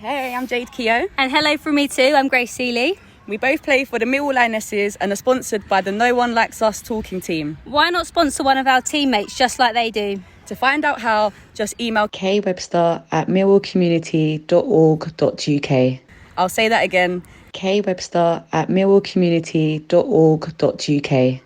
Hey, I'm Jade Keogh. And hello from me too, I'm Grace Seeley. We both play for the Millwall Lionesses and are sponsored by the No One Likes Us talking team. Why not sponsor one of our teammates just like they do? To find out how, just email kwebster@millwallcommunity.org.uk. I'll say that again. kwebster@millwallcommunity.org.uk.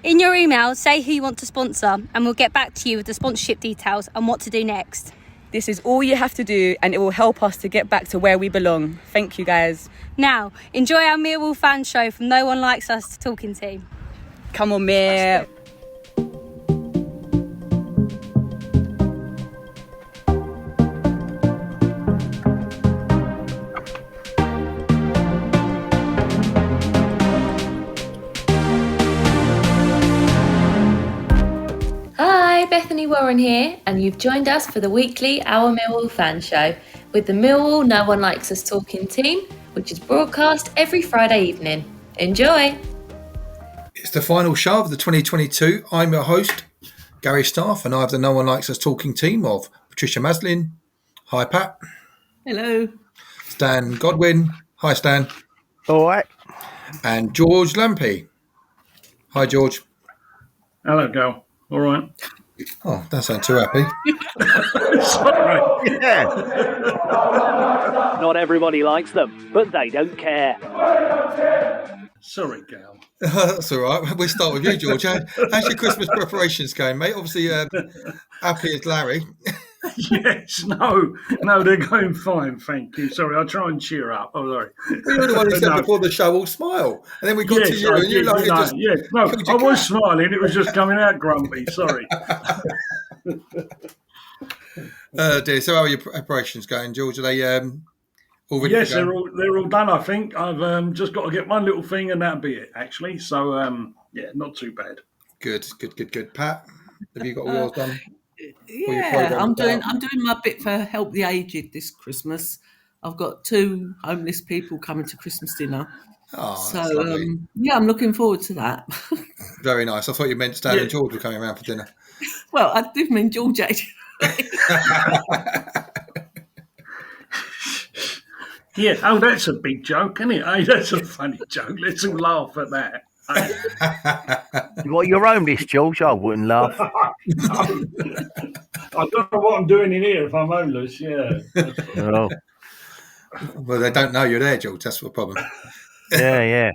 In your email, say who you want to sponsor and we'll get back to you with the sponsorship details and what to do next. This is all you have to do and it will help us to get back to where we belong. Thank you, guys. Now, enjoy our Millwall fan show from No One Likes Us talking team. Come on, Mir. Hi, Bethany Warren here, and you've joined us for the weekly Our Millwall fan show with the Millwall No One Likes Us talking team, which is broadcast every Friday evening. Enjoy! It's the final show of the 2022. I'm your host, Gary Staff, and I have the No One Likes Us talking team of Patricia Maslin. Hi, Pat. Hello. Stan Godwin. Hi, Stan. All right. And George Lampey. Hi, George. Hello, Gal. All right. Oh, don't sound too happy. Sorry. Yeah. Not everybody likes them, but they don't care. Sorry, Gal. That's all right. We'll start with you, George. How's your Christmas preparations going, mate? Obviously, happy as Larry. Yes, no, they're going fine, thank you. Sorry, I'll try and cheer up. Oh, sorry. You're the one who said before the show, all smile. And then we got to you, and you like it just... I was smiling. It was just coming out grumpy. Sorry. Dear. So how are your preparations going, George? Are they all ready? Yes, they're all done, I think. I've just got to get one little thing and that'll be it, actually. So, yeah, not too bad. Good. Pat, have you got all yours done? Yeah, I'm doing my bit for Help the Aged this Christmas. I've got 2 homeless people coming to Christmas dinner. Oh, so yeah, I'm looking forward to that. Very nice. I thought you meant Stan and George were coming around for dinner. Well, I do mean George actually. Yeah, oh, that's a big joke, isn't it? Hey, that's a funny joke. Let's all laugh at that. What, you're homeless, George? I wouldn't laugh. I don't know what I'm doing in here if I'm homeless, yeah. Oh. Well, they don't know you're there, George. That's the problem. Yeah.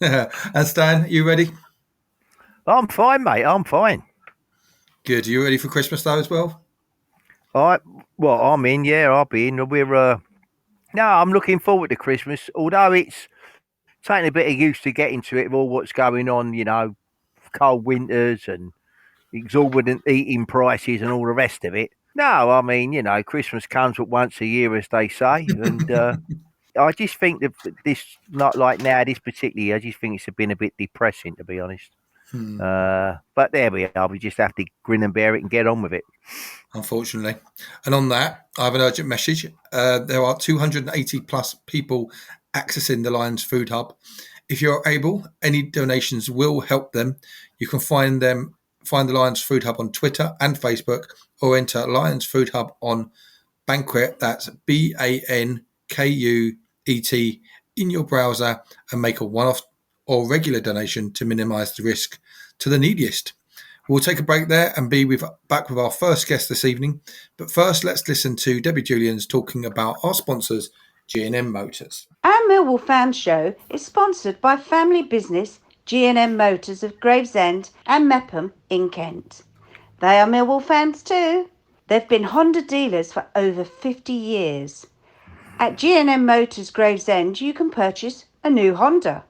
And Stan, you ready? I'm fine, mate. I'm fine. Good. Are you ready for Christmas, though, as well? I'm in, yeah, I'll be in. I'm looking forward to Christmas, although it's taking a bit of use to get into it with all what's going on, cold winters and exorbitant eating prices and all the rest of it. No, I mean, Christmas comes but once a year, as they say. And I just think that this, not like now, this particular year, I just think it's been a bit depressing, to be honest. But there we are. We just have to grin and bear it and get on with it. Unfortunately. And on that, I have an urgent message. There are 280 plus people accessing the Lions Food Hub. If you're able, any donations will help them. You can find the Lions Food Hub on Twitter and Facebook, or enter Lions Food Hub on Banquet, that's BANKUET, in your browser and make a one-off or regular donation to minimise the risk to the neediest. We'll take a break there and be back with our first guest this evening. But first, let's listen to Debbie Julians talking about our sponsors, G&M Motors. Our Millwall fan show is sponsored by family business G&M Motors of Gravesend and Meopham in Kent. They are Millwall fans too. They've been Honda dealers for over 50 years. At G&M Motors Gravesend, you can purchase a new Honda.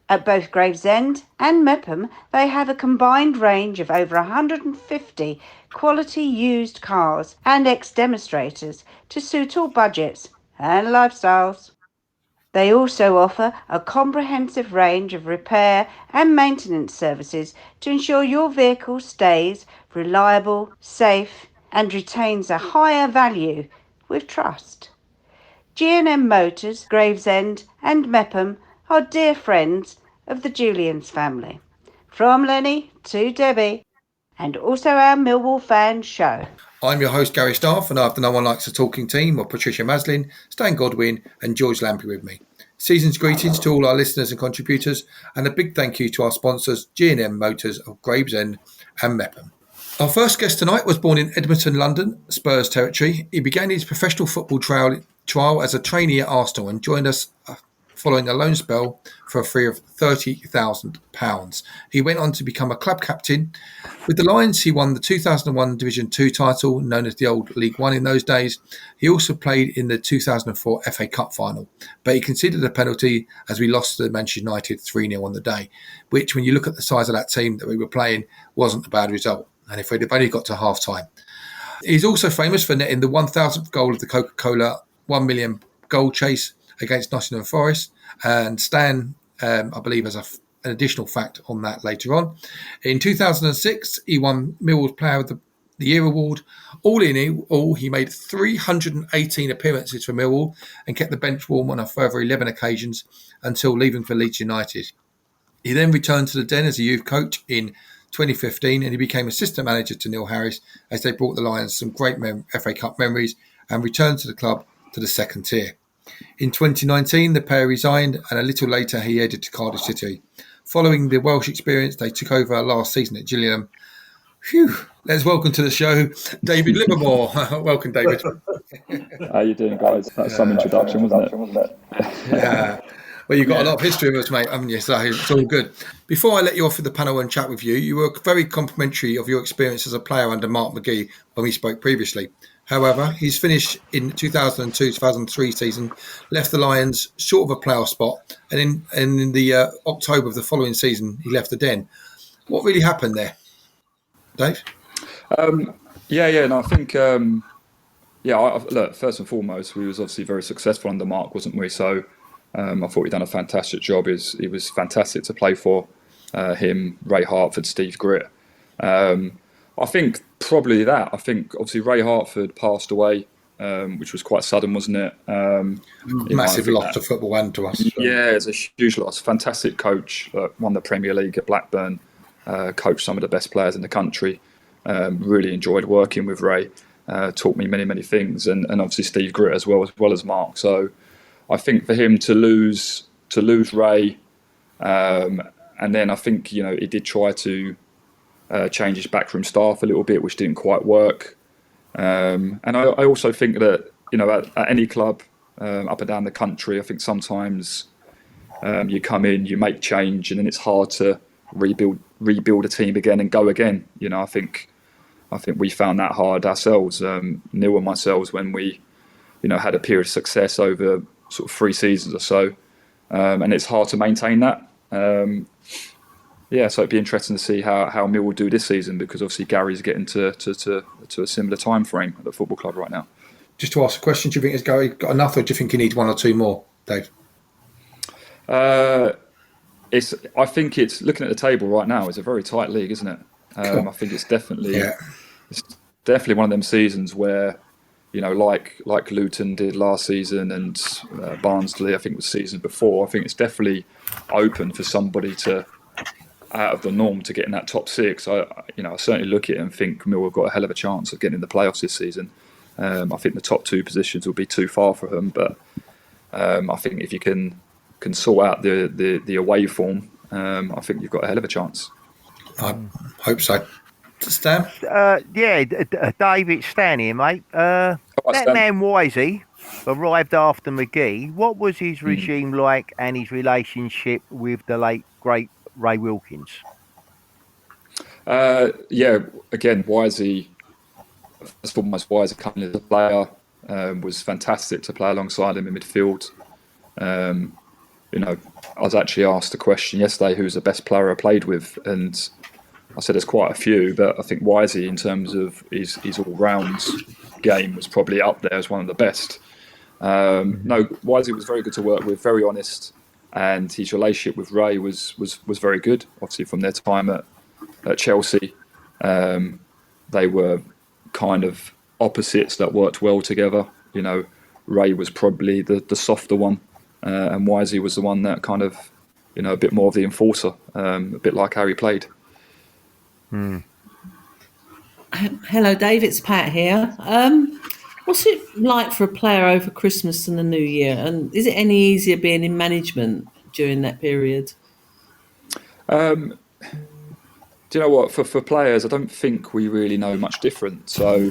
At both Gravesend and Meopham, they have a combined range of over 150 quality used cars and ex-demonstrators to suit all budgets and lifestyles. They also offer a comprehensive range of repair and maintenance services to ensure your vehicle stays reliable, safe, and retains a higher value with trust. G&M Motors, Gravesend and Meopham are dear friends of the Julians family. From Lenny to Debbie, and also our Millwall fan show. I'm your host, Gary Staff, and I have the No One Likes a Talking team of Patricia Maslin, Stan Godwin, and George Lampey with me. Season's greetings to all our listeners and contributors, and a big thank you to our sponsors, G&M Motors of Gravesend and Meopham. Our first guest tonight was born in Edmonton, London, Spurs territory. He began his professional football trial as a trainee at Arsenal and joined us following a loan spell for a fee of £30,000. He went on to become a club captain. With the Lions, he won the 2001 Division 2 title, known as the old League One in those days. He also played in the 2004 FA Cup final, but he conceded a penalty as we lost to Manchester United 3-0 on the day, which, when you look at the size of that team that we were playing, wasn't a bad result. And if we'd have only got to half-time. He's also famous for netting the 1,000th goal of the Coca-Cola 1 million goal chase against Nottingham Forest. And Stan, I believe, has an additional fact on that later on. In 2006, he won Millwall's Player of the Year award. All in all, he made 318 appearances for Millwall and kept the bench warm on a further 11 occasions until leaving for Leeds United. He then returned to the Den as a youth coach in 2015, and he became assistant manager to Neil Harris as they brought the Lions some great FA Cup memories and returned to the club to the second tier. In 2019, the pair resigned, and a little later he headed to Cardiff City. Following the Welsh experience, they took over last season at Gillingham. Phew. Let's welcome to the show David Livermore. Welcome, David. How you doing, guys? That's some introduction, wasn't it? Yeah. Well, you've got a lot of history with us, mate, haven't you? So it's all good. Before I let you off with the panel and chat with you, you were very complimentary of your experience as a player under Mark McGee when we spoke previously. However, he's finished in 2002-2003 season, left the Lions short of a playoff spot, and in the October of the following season, he left the Den. What really happened there, Dave? No, I think, look, first and foremost, we was obviously very successful under Mark, wasn't we? So I thought he'd done a fantastic job. It was fantastic to play for him, Ray Hartford, Steve Gritt. I think probably that. I think obviously Ray Hartford passed away, which was quite sudden, wasn't it? Massive loss to football and to us. So. Yeah, it's a huge loss. Fantastic coach, won the Premier League at Blackburn, coached some of the best players in the country. Really enjoyed working with Ray. Taught me many, many things, and obviously Steve Gritt as well as Mark. So I think for him to lose Ray, and then I think he did try to change his backroom staff a little bit, which didn't quite work. And I also think that at any club up and down the country, I think sometimes you come in, you make change, and then it's hard to rebuild a team again and go again. I think we found that hard ourselves, Neil and myself, when we had a period of success over sort of 3 seasons or so, and it's hard to maintain that. So it'd be interesting to see how Mill will do this season, because obviously Gary's getting to a similar time frame at the football club right now. Just to ask a question, do you think has Gary got enough, or do you think he needs 1 or 2 more, Dave? I think it's looking at the table right now. It's a very tight league, isn't it? I think it's definitely one of them seasons where like Luton did last season, and Barnsley, I think, was season before. I think it's definitely open for somebody to, out of the norm, to get in that top 6. I certainly look at it and think Mill have got a hell of a chance of getting in the playoffs this season. I think the top 2 positions will be too far for them, but I think if you can sort out the away form, I think you've got a hell of a chance. I hope so. Stan? Dave, it's Stan here, mate. That man Wisey arrived after McGee. What was his regime like, and his relationship with the late, great Ray Wilkins? Again, Wisey, first and foremost, Wisey coming as a player, was fantastic to play alongside him in midfield. I was actually asked a question yesterday, who's the best player I played with, and I said there's quite a few, but I think Wisey, in terms of his all-round game, was probably up there as one of the best. Wisey was very good to work with, very honest, and his relationship with Ray was very good. Obviously, from their time at Chelsea, they were kind of opposites that worked well together. Ray was probably the softer one, and Wisey was the one that kind of, a bit more of the enforcer, a bit like Harry played. Hello, Dave. It's Pat here. What's it like for a player over Christmas and the New Year? And is it any easier being in management during that period? Do you know what? For players, I don't think we really know much different. So,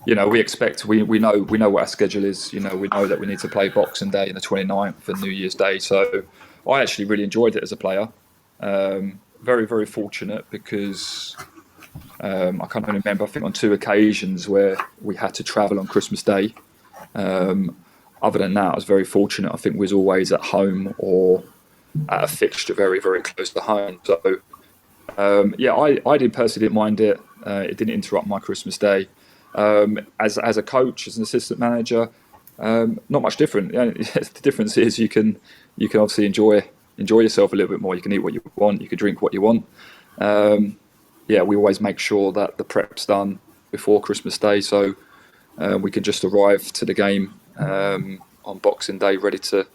we expect we know what our schedule is. We know that we need to play Boxing Day and the 29th and New Year's Day. So, I actually really enjoyed it as a player. Very, very fortunate because I can't only remember. I think on 2 occasions where we had to travel on Christmas Day. Other than that, I was very fortunate. I think we was always at home or at a fixture very, very close to home. So, I personally didn't mind it. It didn't interrupt my Christmas Day. As a coach, as an assistant manager, not much different. The difference is you can obviously enjoy yourself a little bit more. You can eat what you want. You can drink what you want. We always make sure that the prep's done before Christmas Day, so we can just arrive to the game on Boxing Day ready to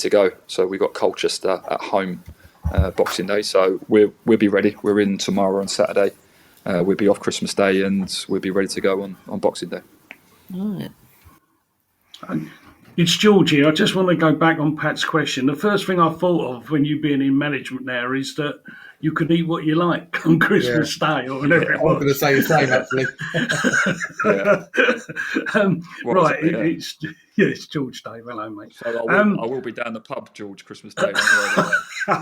go. So we got Colchester at home Boxing Day, so we'll be ready. We're in tomorrow on Saturday. We'll be off Christmas Day and we'll be ready to go on Boxing Day. Right. It's Georgie. I just want to go back on Pat's question. The first thing I thought of when you being in management there is that you could eat what you like on Christmas Day or whatever it was. I was going to say the same, actually. It's George Day. Hello, mate. So I will be down the pub, George, Christmas Day. I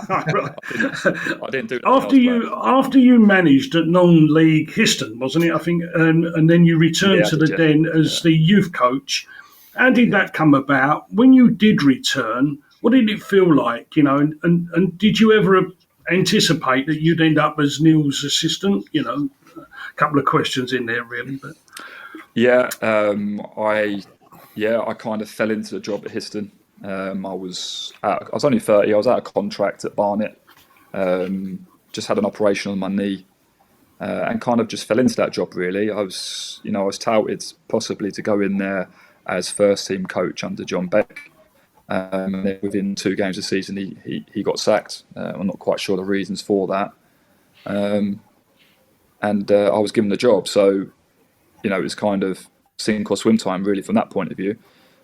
didn't do that. After you managed at non-league Histon, wasn't it? I think, and then you returned to the Den as the youth coach. How did that come about? When you did return, what did it feel like? And did you ever anticipate that you'd end up as Neil's assistant? A couple of questions in there, really. But I kind of fell into the job at Histon. I was only 30. I was out of contract at Barnet. Just had an operation on my knee, and kind of just fell into that job. Really, I was touted possibly to go in there as first team coach under John Beck. And then within 2 games of the season, he got sacked. I'm not quite sure the reasons for that. And I was given the job. So, it was kind of sink or swim time, really, from that point of view.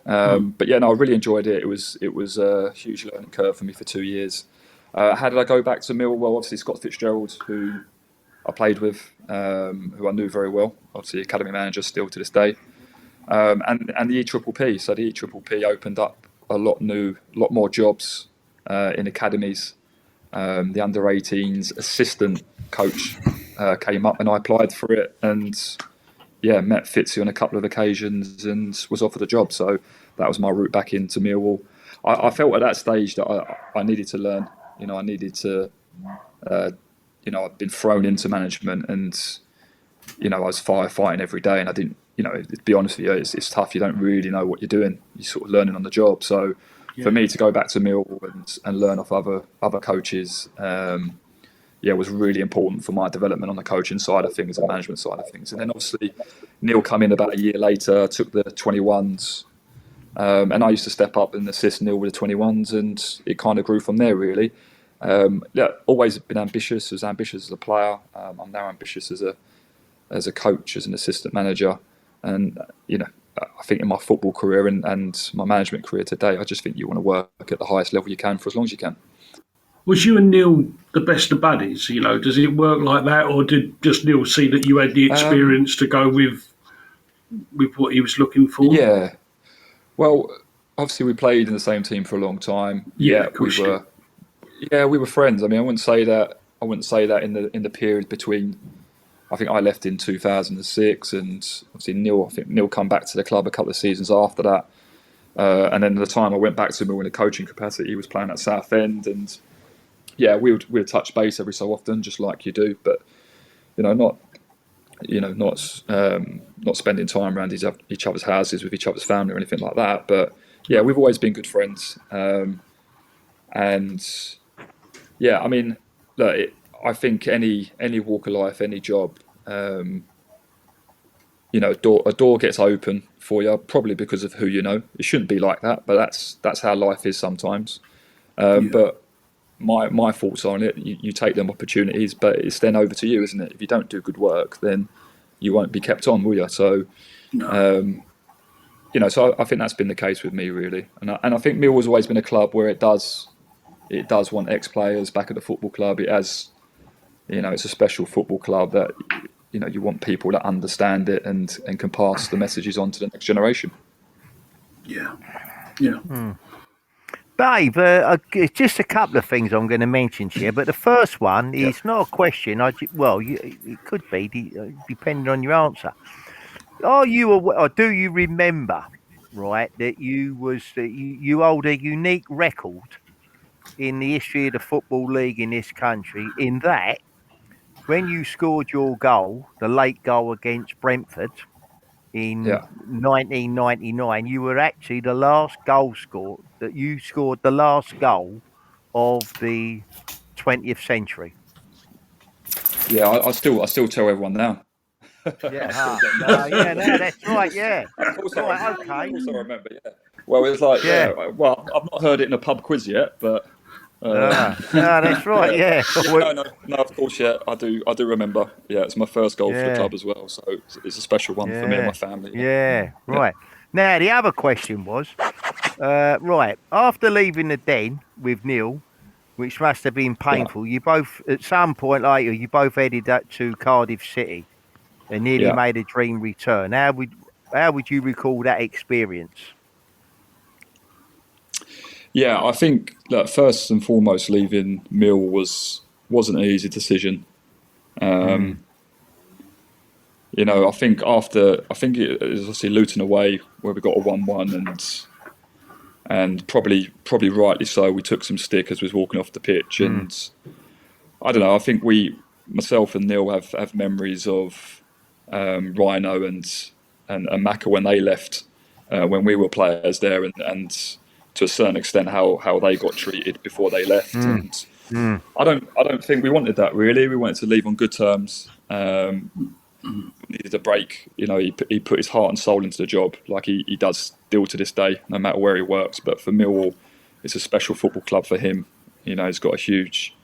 But I really enjoyed it. It was a huge learning curve for me for 2 years. How did I go back to Millwall? Well, obviously Scott Fitzgerald, who I played with, who I knew very well, obviously academy manager still to this day. And the EPPP. So the EPPP opened up a lot more jobs in academies. The under-18s assistant coach came up and I applied for it and met Fitzy on a couple of occasions and was offered a job. So that was my route back into Millwall. I felt at that stage that I needed to learn. I needed to, I'd been thrown into management and, I was firefighting every day and I didn't, to be honest with you, it's tough. You don't really know what you're doing. You're sort of learning on the job. So for me to go back to Millwall and learn off other coaches, was really important for my development on the coaching side of things and management side of things. And then obviously Neil come in about a year later, took the 21s, and I used to step up and assist Neil with the 21s, and it kind of grew from there really. Always been ambitious. As a player. I'm now ambitious as a coach, as an assistant manager. And, I think in my football career and my management career today, I just think you want to work at the highest level you can for as long as you can. Was you and Neil the best of buddies? Does it work like that? Or did just Neil see that you had the experience to go with what he was looking for? Yeah. Well, obviously we played in the same team for a long time. We were friends. I mean, I wouldn't say that in the period between, I think I left in 2006, and obviously Neil come back to the club a couple of seasons after that. And then the time I went back to Mill in a coaching capacity, he was playing at Southend, and we would touch base every so often, just like you do, but not spending time around each other's houses with each other's family or anything like that. But we've always been good friends, and I mean, look, I think any walk of life, any job, a door gets open for you, probably because of who you know. It shouldn't be like that, but that's how life is sometimes. But my thoughts on it, you take them opportunities, but it's then over to you, isn't it? If you don't do good work, then you won't be kept on, will you? So, so I think that's been the case with me, really. And I think Millwall's always been a club where it does want ex-players back at the football club. It has, it's a special football club that, you want people that understand it and can pass the messages on to the next generation. Yeah. Dave, just a couple of things I'm going to mention here, but the first one is not a question. It could be depending on your answer. Are you aware, or do you remember, right, that you hold a unique record in the history of the Football League in this country, in that when you scored your goal, the late goal against Brentford in 1999, you were actually the last goal scorer, that you scored the last goal of the 20th century. Yeah, I still tell everyone now. Yeah, that's right. Yeah, of course right, I remember. okay. Of course I remember. Yeah. Well, it's like well, I've not heard it in a pub quiz yet, but. That's right. Yeah. No. Of course, I do remember. Yeah, it's my first goal for the club as well, so it's a special one for me and my family. Yeah. Right. Now the other question was, right after leaving the Den with Neil, which must have been painful. You both, at some point later, you both headed up to Cardiff City and nearly made a dream return. How would you recall that experience? Yeah, I think that first and foremost, leaving Mill wasn't an easy decision. I think it was obviously Luton away where we got a 1-1 and probably rightly so. We took some stick as we was walking off the pitch, and I don't know. I think myself and Neil have memories of Rhino and Macca when they left, when we were players there, and to a certain extent how they got treated before they left. And I don't think we wanted that, really. We wanted to leave on good terms. Needed a break. He put his heart and soul into the job, like he does still to this day, no matter where he works. But for Millwall, it's a special football club for him. He's got a huge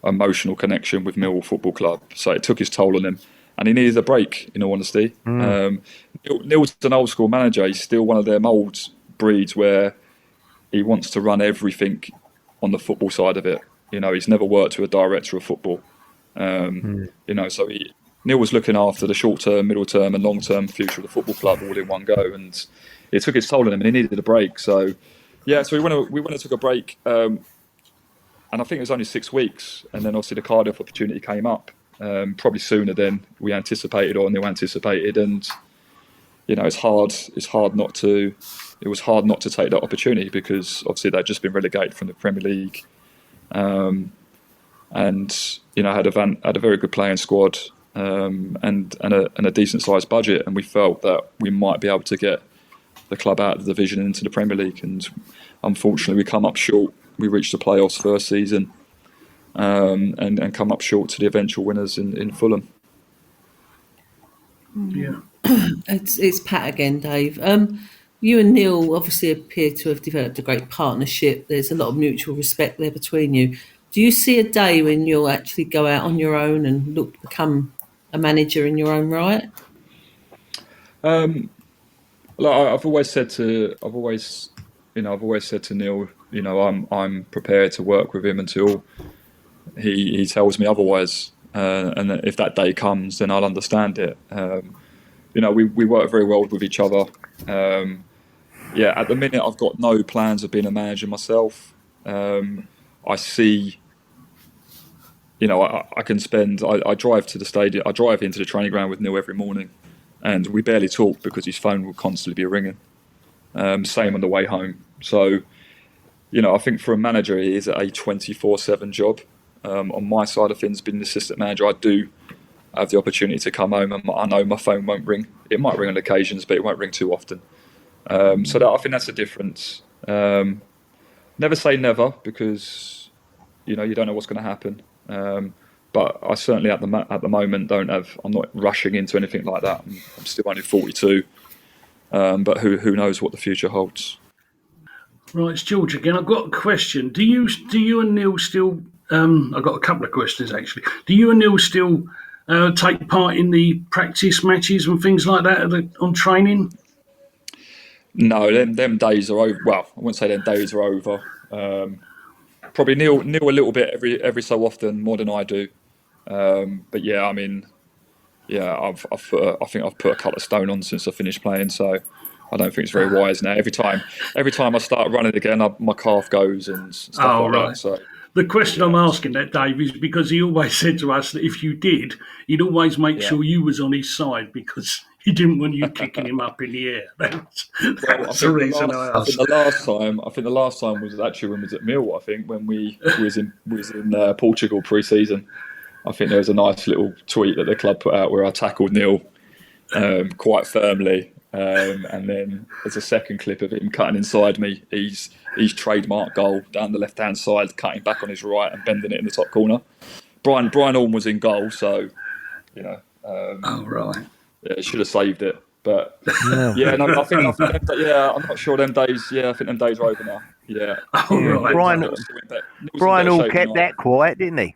emotional connection with Millwall Football Club, so it took his toll on him, and he needed a break, in all honesty. Neil's an old school manager. He's still one of them old breeds where he wants to run everything on the football side of it. He's never worked with a director of football. So Neil was looking after the short-term, middle-term and long-term future of the football club all in one go, and it took its toll on him, and he needed a break. So we went and took a break, and I think it was only 6 weeks, and then obviously the Cardiff opportunity came up, probably sooner than we anticipated or Neil anticipated, and it's hard not to take that opportunity, because obviously they'd just been relegated from the Premier League, and had a very good playing squad, and a decent sized budget, and we felt that we might be able to get the club out of the division into the Premier League, and unfortunately we come up short. We reached the playoffs first season, and come up short to the eventual winners in Fulham. Yeah. It's Pat again, Dave. You and Neil obviously appear to have developed a great partnership. There's a lot of mutual respect there between you. Do you see a day when you'll actually go out on your own and look to become a manager in your own right? I've always said to Neil, I'm prepared to work with him until he tells me otherwise, and if that day comes, then I'll understand it. We work very well with each other. At the minute, I've got no plans of being a manager myself. I see, I can spend. I drive to the stadium. I drive into the training ground with Neil every morning, and we barely talk because his phone will constantly be ringing. Same on the way home. So, I think for a manager, it is a 24/7 job. On my side of things, being an assistant manager, I do have the opportunity to come home, and I know my phone won't ring. It might ring on occasions, but it won't ring too often. I think that's the difference. Never say never, because you don't know what's going to happen. But I certainly at the moment I'm not rushing into anything like that. I'm still only 42, but who knows what the future holds. Right, it's George again. I've got a question. Do you and Neil still? I've got a couple of questions actually. Do you and Neil still take part in the practice matches and things like that on training? No, them days are over. Well, I wouldn't say them days are over. Probably Neil a little bit every so often, more than I do. But yeah, I mean, yeah, I think I've put a couple of stone on since I finished playing, so I don't think it's very wise now. Every time I start running again, my calf goes and stuff like that. So the question I'm asking that, Dave, is because he always said to us that if you did, he'd always make sure you was on his side because he didn't want you kicking him up in the air. That's the reason I asked. I think the last time was actually when we was at Millwall. I think when we was in Portugal pre-season. I think there was a nice little tweet that the club put out where I tackled Neil quite firmly, and then there's a second clip of him cutting inside me. He's trademark goal down the left-hand side, cutting back on his right and bending it in the top corner. Brian Orme was in goal, so you know. Yeah, should have saved it, but yeah, no, I think I'm not sure them days. Yeah, I think them days are over now. Yeah. Brian all kept that quiet, didn't he?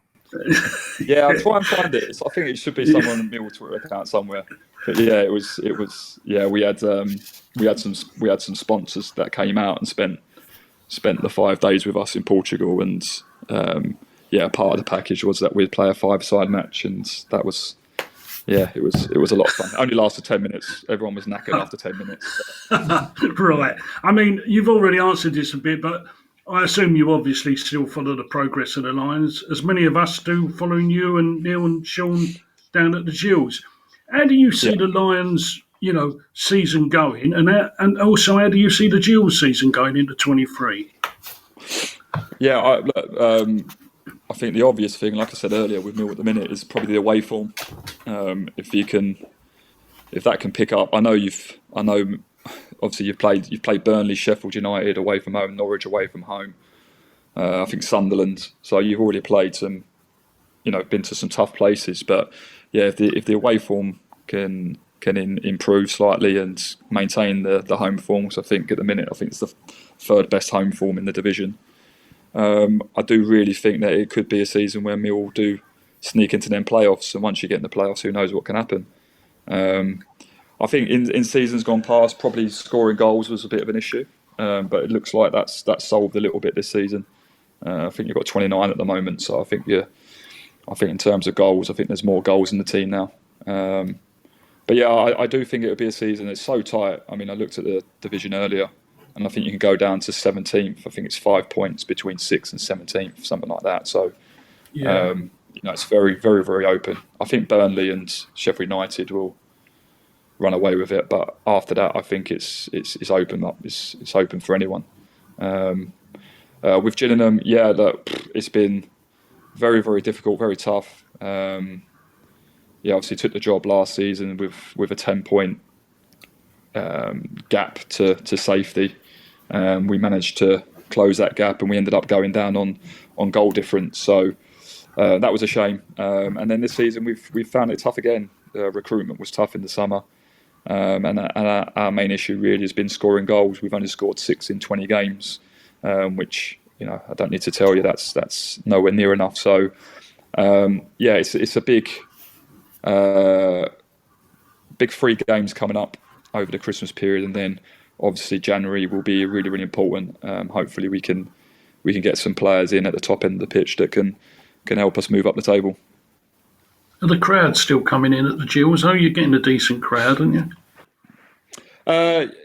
Yeah, I'll try and find it. I think it should be somewhere on the Mill Twitter account somewhere. But yeah, it was. Yeah, we had some sponsors that came out and spent the 5 days with us in Portugal, and part of the package was that we'd play a 5-side match, and that was. Yeah, it was a lot of fun. It only lasted 10 minutes. Everyone was knackered after 10 minutes. Right. I mean, you've already answered this a bit, but I assume you obviously still follow the progress of the Lions, as many of us do, following you and Neil and Sean down at the Gills. How do you see the Lions, season going, and also how do you see the Gills season going into 23? Yeah, I think the obvious thing, like I said earlier, with Mill at the minute is probably the away form. If that can pick up, I know obviously you've played Burnley, Sheffield United away from home, Norwich away from home. I think Sunderland. So you've already played some, been to some tough places. But yeah, if the away form can improve slightly and maintain the home form, because I think at the minute it's the 3rd best home form in the division. I do really think that it could be a season where Mill do sneak into them playoffs, and once you get in the playoffs, who knows what can happen. I think in seasons gone past, probably scoring goals was a bit of an issue, but it looks like that's solved a little bit this season. I think you've got 29 at the moment, so I think in terms of goals, I think there's more goals in the team now. But yeah, I do think it would be a season. It's so tight. I mean, I looked at the division earlier, and I think you can go down to 17th. I think it's 5 points between 6th and 17th, something like that. So, it's very, very, very open. I think Burnley and Sheffield United will run away with it, but after that, I think it's open up. It's open for anyone. With Gillingham, it's been very, very difficult, very tough. Obviously took the job last season with a 10-point gap to safety. We managed to close that gap, and we ended up going down on goal difference. So that was a shame. And then this season we've found it tough again. Recruitment was tough in the summer, and our main issue really has been scoring goals. We've only scored 6 in 20 games, which I don't need to tell you that's nowhere near enough. So it's a big 3 games coming up over the Christmas period, and then obviously January will be really, really important. Hopefully we can get some players in at the top end of the pitch that can help us move up the table. Are the crowds still coming in at the Gills? Oh, you're getting a decent crowd, aren't you?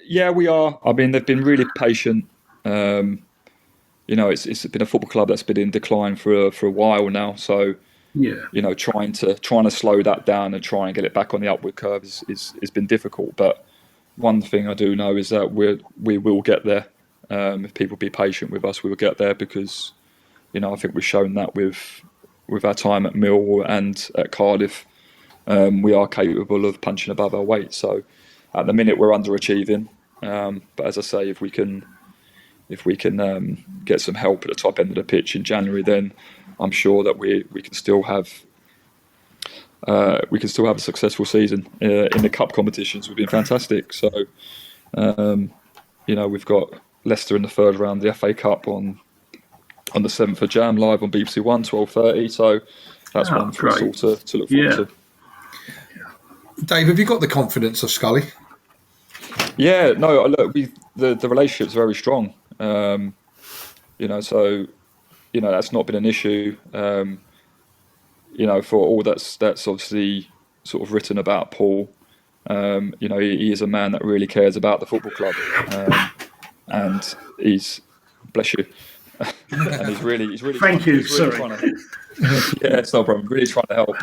Yeah, we are. I mean, they've been really patient. It's been a football club that's been in decline for a while now. So, trying to slow that down and try and get it back on the upward curve is been difficult. But one thing I do know is that we will get there. If people be patient with us, we will get there, because I think we've shown that with our time at Mill and at Cardiff, we are capable of punching above our weight. So at the minute we're underachieving, but as I say, if we can get some help at the top end of the pitch in January, then I'm sure that we can still have a successful season in the cup competitions. We've been fantastic. So we've got Leicester in the third round of the FA Cup on the 7th of Jan, live on BBC One, 12:30. So that's one for us all to look forward to. Dave, have you got the confidence of Scully? Yeah, no, look, the relationship's very strong. So that's not been an issue. For all that's obviously sort of written about Paul. He is a man that really cares about the football club, and he's, bless you, and he's really Thank you, sorry. Yeah, it's no problem. Really trying to help.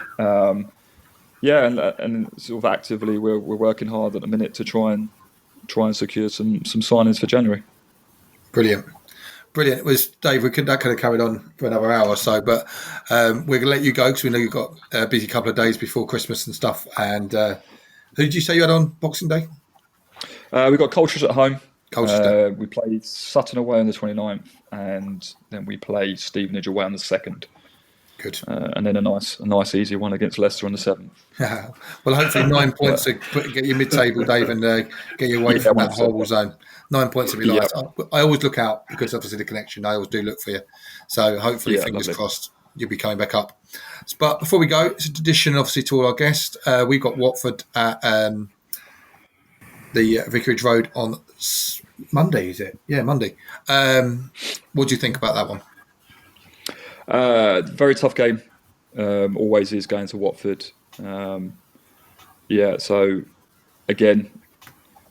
And sort of actively, we're working hard at the minute to try and secure some signings for January. Brilliant. It was Dave. That could have carried on for another hour or so, but we're going to let you go because we know you've got a busy couple of days before Christmas and stuff. And who did you say you had on Boxing Day? We've got Colchester at home. Colchester. We played Sutton away on the 29th, and then we played Stevenage away on the 2nd. Good. And then a nice easy one against Leicester on the 7th. Well, hopefully 9 points to get you mid-table, Dave, and get you away from that horrible zone. 9 points would be nice. I always look out because obviously the connection. I always do look for you. So hopefully, fingers crossed, you'll be coming back up. But before we go, it's a tradition, obviously, to all our guests. We've got Watford at the Vicarage Road on Monday, is it? Yeah, Monday. What do you think about that one? Very tough game. Always is going to Watford. So again,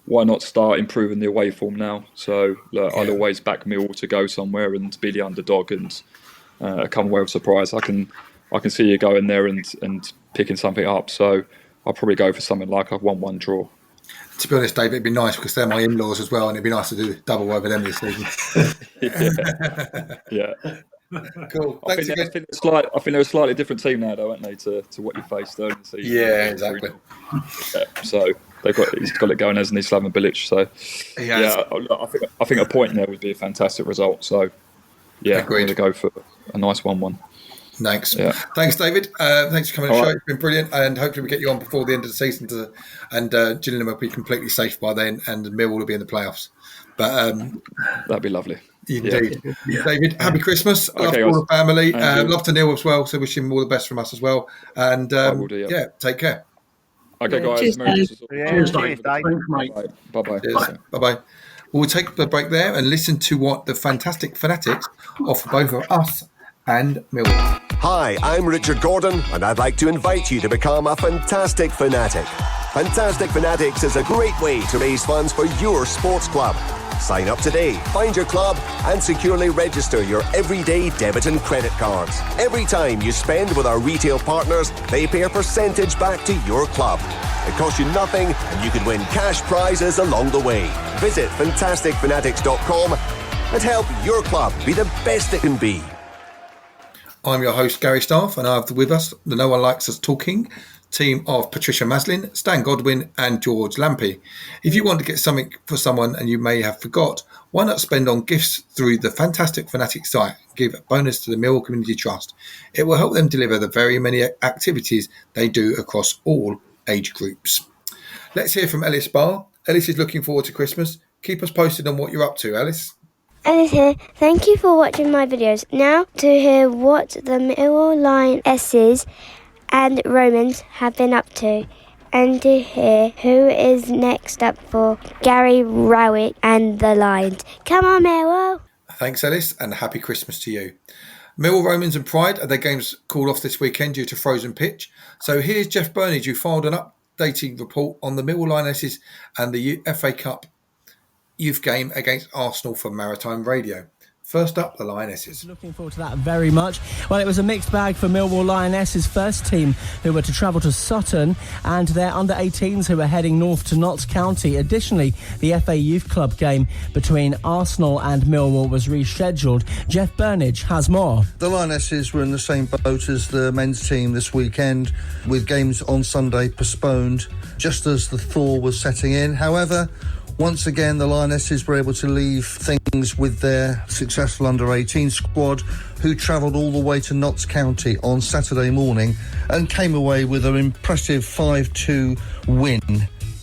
why not start improving the away form now? So I'll always back Millwall to go somewhere and be the underdog and come away with a surprise. I can see you going there and picking something up. So I'll probably go for something like a 1-1 draw. To be honest, Dave, it'd be nice because they're my in-laws as well, and it'd be nice to do double over them this season. Yeah. Cool. I think they're a slightly different team now, though, aren't they, to what you faced though in the season? Yeah, exactly. So he's got it going, hasn't he, Slaven Bilic? So I think a point there would be a fantastic result. So I'm going to go for a nice 1-1. Thanks. Yeah. Thanks, David. Thanks for coming on the show. It's been brilliant, and hopefully we get you on before the end of the season. And Gillingham will be completely safe by then, and Millwall will be in the playoffs. But that'd be lovely. Indeed. Yeah. David, happy Christmas. Love to all the family. Love to Neil as well. So wish him all the best from us as well. And take care. Okay, guys. Cheers, Dave. Thanks, mate. Bye-bye. Bye-bye. We'll take the break there and listen to what the Fantastic Fanatics offer both of us and Millwall. Hi, I'm Richard Gordon, and I'd like to invite you to become a Fantastic Fanatic. Fantastic Fanatics is a great way to raise funds for your sports club. Sign up today, find your club, and securely register your everyday debit and credit cards. Every time you spend with our retail partners, they pay a percentage back to your club. It costs you nothing, and you could win cash prizes along the way. Visit fantasticfanatics.com and help your club be the best it can be. I'm your host, Gary Staff, and I have with us the No One Likes Us Talking team of Patricia Maslin, Stan Godwin, and George Lampey. If you want to get something for someone and you may have forgot, why not spend on gifts through the Fantastic Fanatic site? Give a bonus to the Millwall Community Trust. It will help them deliver the very many activities they do across all age groups. Let's hear from Ellis Barr. Ellis is looking forward to Christmas. Keep us posted on what you're up to, Ellis. Ellis here. Thank you for watching my videos. Now to hear what the Millwall Lionesses and Romans have been up to, and to hear who is next up for Gary Rowett and the Lions. Come on, Millwall. Thanks, Ellis, and happy Christmas to you. Millwall Romans and Pride had their games called off this weekend due to frozen pitch. So here's Jeff Burnige, who filed an updating report on the Millwall Lionesses and the FA Cup youth game against Arsenal for Maritime Radio. First up, the Lionesses. Looking forward to that very much. Well, it was a mixed bag for Millwall Lionesses' first team, who were to travel to Sutton, and their under-18s who were heading north to Notts County. Additionally, the FA Youth Club game between Arsenal and Millwall was rescheduled. Jeff Burnige has more. The Lionesses were in the same boat as the men's team this weekend, with games on Sunday postponed, just as the thaw was setting in. However, once again, the Lionesses were able to leave things with their successful under-18 squad, who travelled all the way to Notts County on Saturday morning and came away with an impressive 5-2 win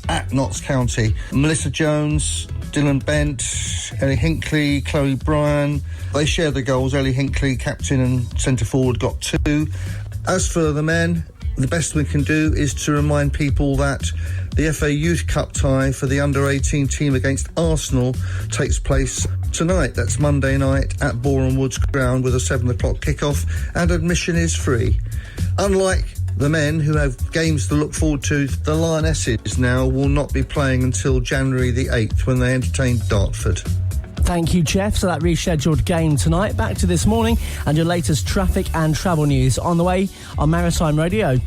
at Notts County. Melissa Jones, Dylan Bent, Ellie Hinckley, Chloe Bryan. They share the goals. Ellie Hinckley, captain and centre forward, got 2. As for the men, the best we can do is to remind people that the FA Youth Cup tie for the under-18 team against Arsenal takes place tonight. That's Monday night at Boreham Woods Ground with a 7 o'clock kickoff, and admission is free. Unlike the men who have games to look forward to, the Lionesses now will not be playing until January the 8th when they entertain Dartford. Thank you, Jeff. So that rescheduled game tonight. Back to this morning and your latest traffic and travel news on the way on Maritime Radio.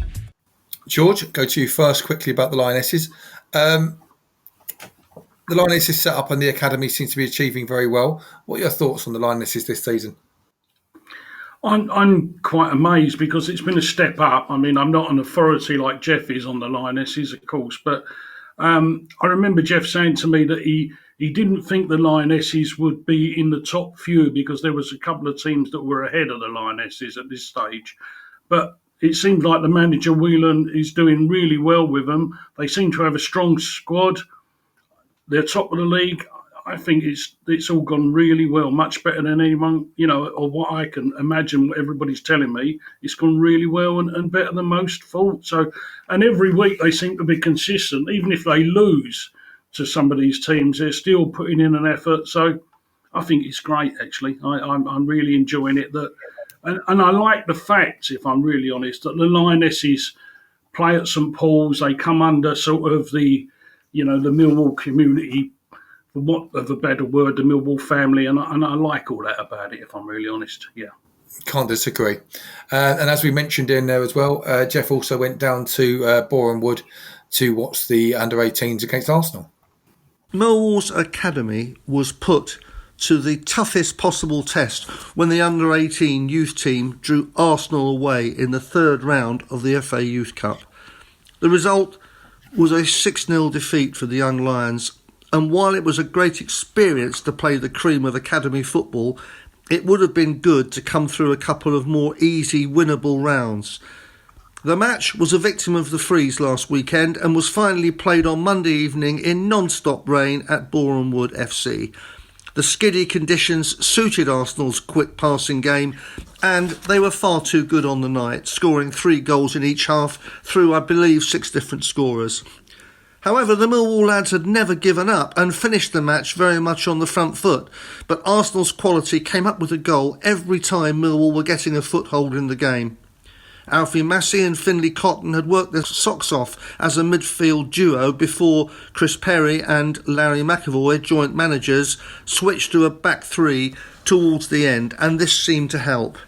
George, go to you first quickly about the Lionesses. The Lionesses set up and the academy seems to be achieving very well. What are your thoughts on the Lionesses this season? I'm quite amazed because it's been a step up. I mean, I'm not an authority like Jeff is on the Lionesses, of course, but I remember Jeff saying to me that he didn't think the Lionesses would be in the top few because there was a couple of teams that were ahead of the Lionesses at this stage. But it seems like the manager, Whelan, is doing really well with them. They seem to have a strong squad. They're top of the league. I think it's all gone really well, much better than anyone, or what I can imagine, what everybody's telling me. It's gone really well and better than most thought. So, and every week they seem to be consistent. Even if they lose to some of these teams, they're still putting in an effort. So I think it's great, actually. I'm really enjoying it. And I like the fact, if I'm really honest, that the Lionesses play at St Paul's. They come under sort of the Millwall community, for want of a better word, the Millwall family. And I like all that about it, if I'm really honest. Yeah. Can't disagree. And as we mentioned in there as well, Jeff also went down to Boreham Wood to watch the under-18s against Arsenal. Millwall's academy was put to the toughest possible test when the under-18 youth team drew Arsenal away in the 3rd round of the FA Youth Cup. The result was a 6-0 defeat for the Young Lions, and while it was a great experience to play the cream of academy football, it would have been good to come through a couple of more easy, winnable rounds. The match was a victim of the freeze last weekend and was finally played on Monday evening in non-stop rain at Boreham Wood FC. The skiddy conditions suited Arsenal's quick passing game, and they were far too good on the night, scoring 3 goals in each half through, I believe, 6 different scorers. However, the Millwall lads had never given up and finished the match very much on the front foot, but Arsenal's quality came up with a goal every time Millwall were getting a foothold in the game. Alfie Massey and Finlay Cotton had worked their socks off as a midfield duo before Chris Perry and Larry McAvoy, joint managers, switched to a back 3 towards the end, and this seemed to help.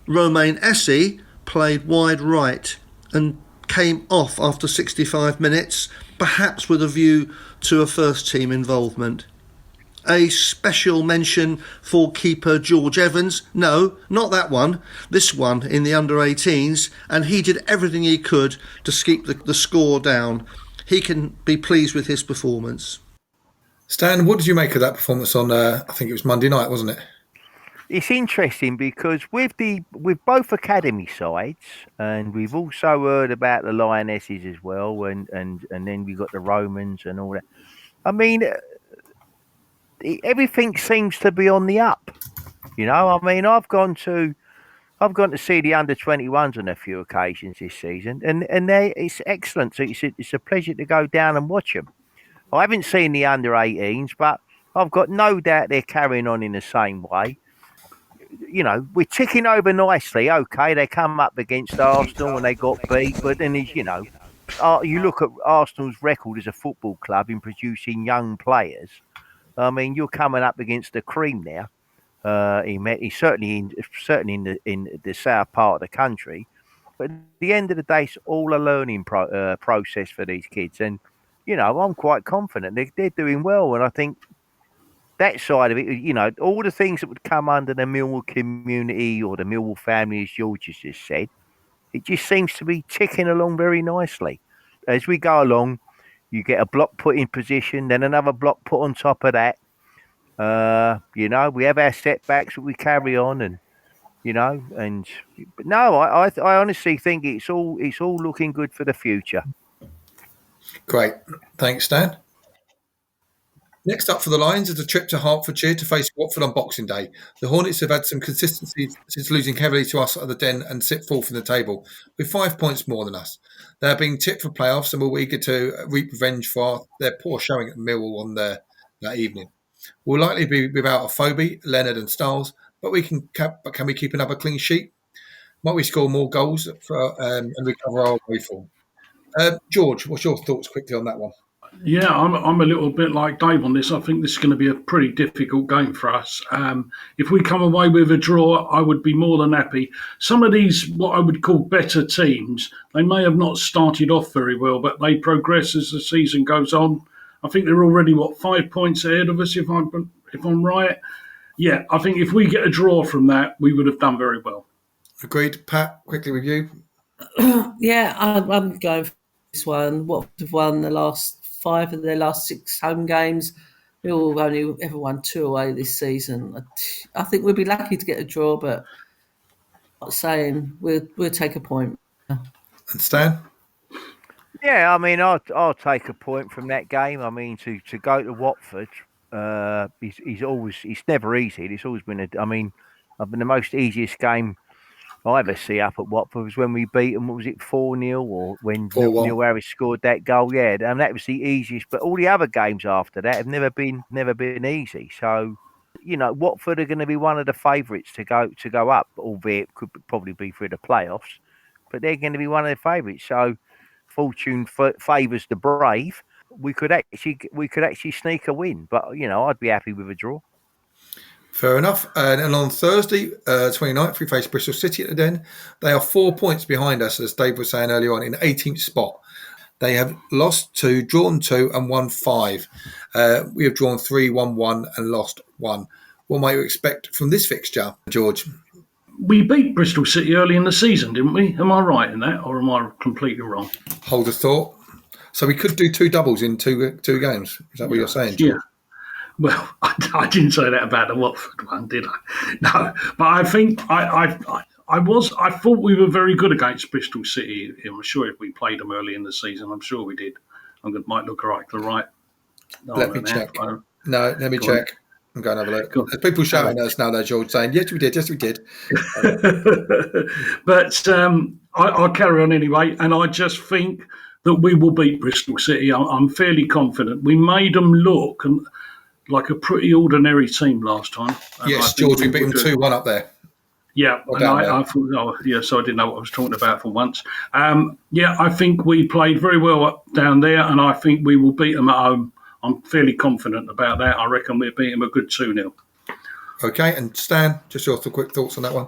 Romain Esse played wide right and came off after 65 minutes, perhaps with a view to a first team involvement. A special mention for keeper George Evans. No, not that one. This one in the under-18s, and he did everything he could to keep the score down. He can be pleased with his performance. Stan, what did you make of that performance on, I think it was Monday night, wasn't it? It's interesting because with both academy sides, and we've also heard about the Lionesses as well, and then we've got the Romans and all that. I mean, everything seems to be on the up. I mean, I've gone to see the under-21s on a few occasions this season, and it's excellent. So it's a pleasure to go down and watch them. I haven't seen the under-18s, but I've got no doubt they're carrying on in the same way. We're ticking over nicely. Okay, they come up against Arsenal and they got beat, but then you look at Arsenal's record as a football club in producing young players. I mean, you're coming up against the cream now. He's certainly in the south part of the country, but at the end of the day, it's all a learning process for these kids, and I'm quite confident they're doing well, and I think that side of it, all the things that would come under the Millwall community or the Millwall family, as George has just said, it just seems to be ticking along very nicely. As we go along, you get a block put in position, then another block put on top of that. We have our setbacks that we carry on, but no, I honestly think it's all looking good for the future. Great, thanks, Stan. Next up for the Lions is a trip to Hertfordshire to face Watford on Boxing Day. The Hornets have had some consistency since losing heavily to us at the Den and sit fourth in the table, with 5 points more than us. They are being tipped for playoffs and we're eager to reap revenge for their poor showing at Millwall on that evening. We'll likely be without Afobe, Leonard and Stiles, but can we keep another clean sheet? Might we score more goals and recover our way form? George, what's your thoughts quickly on that one? Yeah, I'm a little bit like Dave on this. I think this is going to be a pretty difficult game for us. If we come away with a draw, I would be more than happy. Some of these, what I would call better teams, they may have not started off very well, but they progress as the season goes on. I think they're already 5 points ahead of us, if I'm right. Yeah, I think if we get a draw from that, we would have done very well. Agreed. Pat, quickly with you. Yeah, I'm going for this one. Watford have won the last 5 of their last 6 home games. We all only ever won 2 away this season. I think we'll be lucky to get a draw, but I'm not saying we'll take a point. And Stan? Yeah, I mean, I'll take a point from that game. I mean, to go to Watford, it's never easy. It's always been the most easiest game I ever see up at Watford was when we beat them. What was it, 4-0, or when Neil Harris scored that goal? Yeah, and that was the easiest. But all the other games after that have never been easy. So, Watford are going to be one of the favourites to go up, albeit could probably be through the playoffs. But they're going to be one of the favourites. So, fortune favours the brave. We could actually sneak a win. But I'd be happy with a draw. Fair enough. And on Thursday, 29th, we face Bristol City at the Den. They are 4 points behind us, as Dave was saying earlier on, in 18th spot. They have lost 2, drawn 2 and won 5. We have drawn 3, won 1 and lost 1. What might you expect from this fixture, George? We beat Bristol City early in the season, didn't we? Am I right in that, or am I completely wrong? Hold a thought. So we could do 2 doubles in two games. Is that what you're saying, George? Yeah. Well, I didn't say that about the Watford one, did I? No, but I think I thought we were very good against Bristol City. I'm sure if we played them early in the season, I'm sure we did. Might look right to the right. Let me check. No, let me check. I'm going to have a look. There's people shouting at us now, though, George, saying, yes, we did. But I'll carry on anyway, and I just think that we will beat Bristol City. I'm fairly confident. We made them look like a pretty ordinary team last time. Yes, George, we beat them 2-1 up there. Yeah, and I thought, so I didn't know what I was talking about for once. I think we played very well up down there, and I think we will beat them at home. I'm fairly confident about that. I reckon we'll beat them a good 2-0. Okay, and Stan, just your quick thoughts on that one?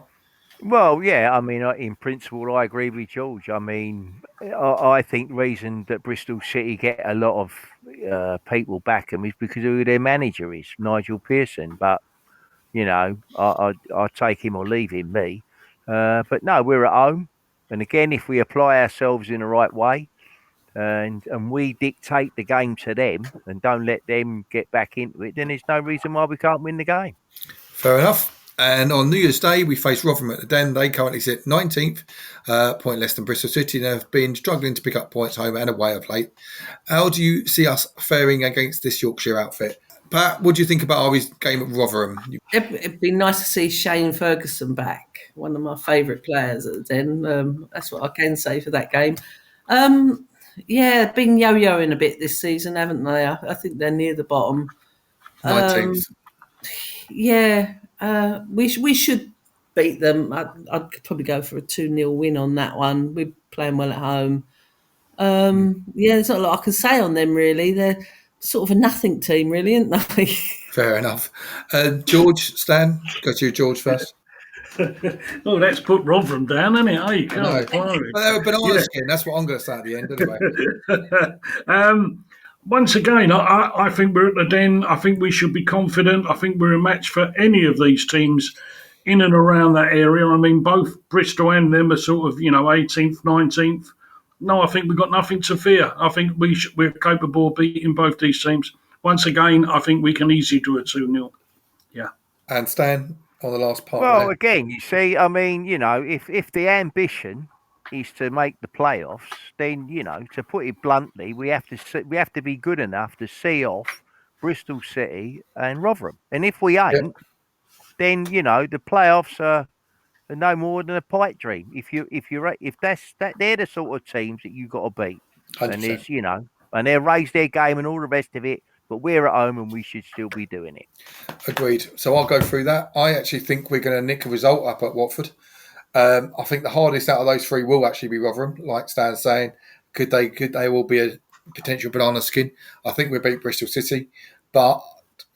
Well, yeah, I mean, in principle, I agree with George. I mean, I think the reason that Bristol City get a lot of people back them is because of who their manager is, Nigel Pearson. But, I take him or leave him, me. But no, we're at home. And again, if we apply ourselves in the right way and we dictate the game to them and don't let them get back into it, then there's no reason why we can't win the game. Fair enough. And on New Year's Day, we face Rotherham at the Den. They currently sit 19th, point less than Bristol City, and have been struggling to pick up points home and away of late. How do you see us faring against this Yorkshire outfit? Pat, what do you think about our game at Rotherham? It'd be nice to see Shane Ferguson back, one of my favourite players at the Den. That's what I can say for that game. Been yo-yoing a bit this season, haven't they? I think they're near the bottom. 19th. We should beat them. I'd probably go for a 2-0 win on that one. We're playing well at home. There's not a lot I can say on them, really. They're sort of a nothing team, really, aren't they? Fair enough. George, Stan, go to you, George, first. Oh, that's put Rotherham down, isn't it? Oh, you can't. But they were banana skin. That's what I'm going to say at the end, anyway. Once again, I think we're at the Den. I think we should be confident. I think we're a match for any of these teams in and around that area. I mean, both Bristol and them are sort of, 18th, 19th. No, I think we've got nothing to fear. I think we're capable of beating both these teams. Once again, I think we can easily do a 2-0. Yeah. And Stan, on the last part. Well, again, you see, I mean, if the ambition is to make the playoffs, then to put it bluntly, we have to be good enough to see off Bristol City, and Rotherham. And if we ain't, then the playoffs are no more than a pipe dream. If they're the sort of teams that you got to beat, 100%. and there's and they raise their game and all the rest of it. But we're at home and we should still be doing it. Agreed. So I'll go through that. I actually think we're going to nick a result up at Watford. I think the hardest out of those three will actually be Rotherham. Like Stan's saying, could they will be a potential banana skin? I think we'll beat Bristol City, but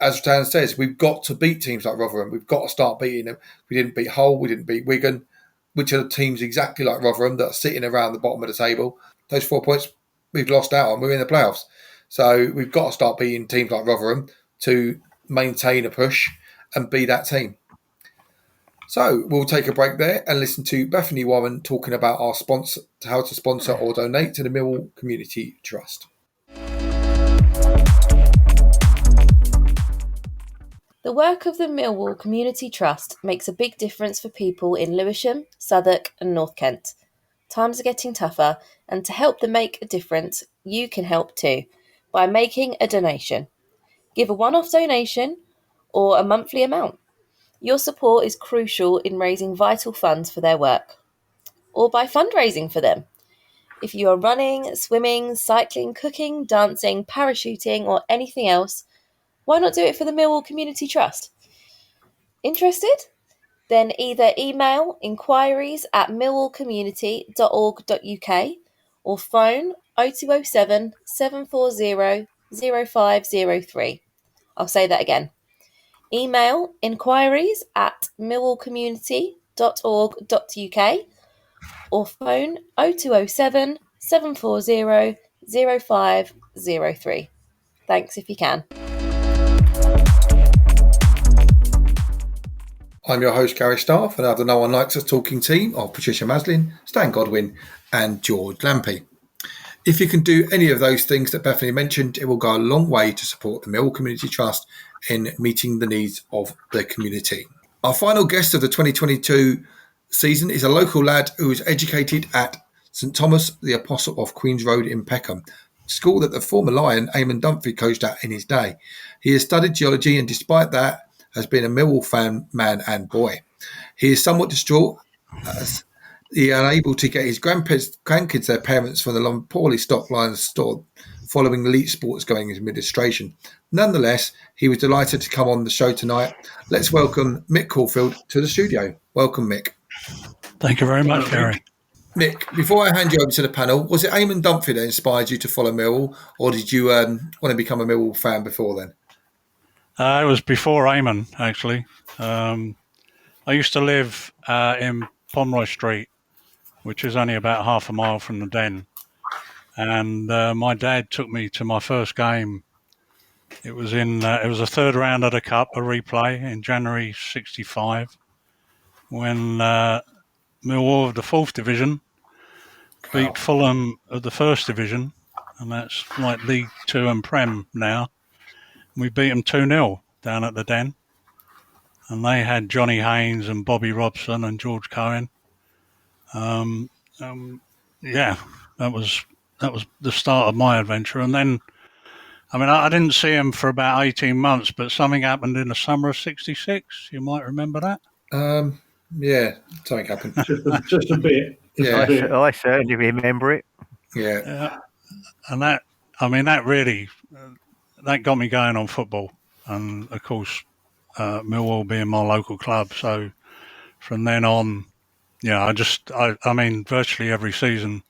as Stan says, we've got to beat teams like Rotherham. We've got to start beating them. We didn't beat Hull. We didn't beat Wigan, which are the teams exactly like Rotherham that are sitting around the bottom of the table. Those 4 points we've lost out on. We're in the playoffs. So we've got to start beating teams like Rotherham to maintain a push and be that team. So we'll take a break there and listen to Bethany Warren talking about our sponsor, how to sponsor or donate to the Millwall Community Trust. The work of the Millwall Community Trust makes a big difference for people in Lewisham, Southwark and North Kent. Times are getting tougher, and to help them make a difference, you can help too by making a donation. Give a one-off donation or a monthly amount. Your support is crucial in raising vital funds for their work, or by fundraising for them. If you are running, swimming, cycling, cooking, dancing, parachuting or anything else, why not do it for the Millwall Community Trust? Interested? Then either email inquiries@millwallcommunity.org.uk or phone 0207 740 0503. I'll say that again. Email inquiries@millwallcommunity.org.uk or phone 0207 740 0503. Thanks if you can. I'm your host, Gary Staff, and I have the No One Likes Us talking team of Patricia Maslin, Stan Godwin, and George Lampey. If you can do any of those things that Bethany mentioned, it will go a long way to support the Millwall Community Trust in meeting the needs of the community. Our final guest of the 2022 season is a local lad who was educated at St Thomas the Apostle of Queen's Road in Peckham, school that the former Lion Eamon Dunphy coached at in his day. He has studied geology and despite that has been a Millwall fan, man and boy. He is somewhat distraught as he is unable to get his grandkids their parents from the poorly stocked Lions store following Elite Sports going into administration. Nonetheless, he was delighted to come on the show tonight. Let's welcome Mick Caulfield to the studio. Welcome, Mick. Thank you very much, Gary. Mick, before I hand you over to the panel, was it Eamon Dunphy that inspired you to follow Millwall, or did you want to become a Millwall fan before then? It was before Eamon, actually. I used to live in Pomeroy Street, which is only about half a mile from the Den. And my dad took me to my first game. It was a third round of the Cup, a replay in January '65, when Millwall of the 4th Division beat Fulham of the 1st Division, and that's like League 2 and Prem now. We beat them 2-0 down at the Den, and they had Johnny Haynes and Bobby Robson and George Cohen. Yeah, that was the start of my adventure. And then, I didn't see him for about 18 months, but something happened in the summer of '66. You might remember that. Yeah, something happened. Just a bit. Yeah, I certainly remember it. Yeah. And that really that got me going on football, and of course Millwall being my local club. So from then on, virtually every season.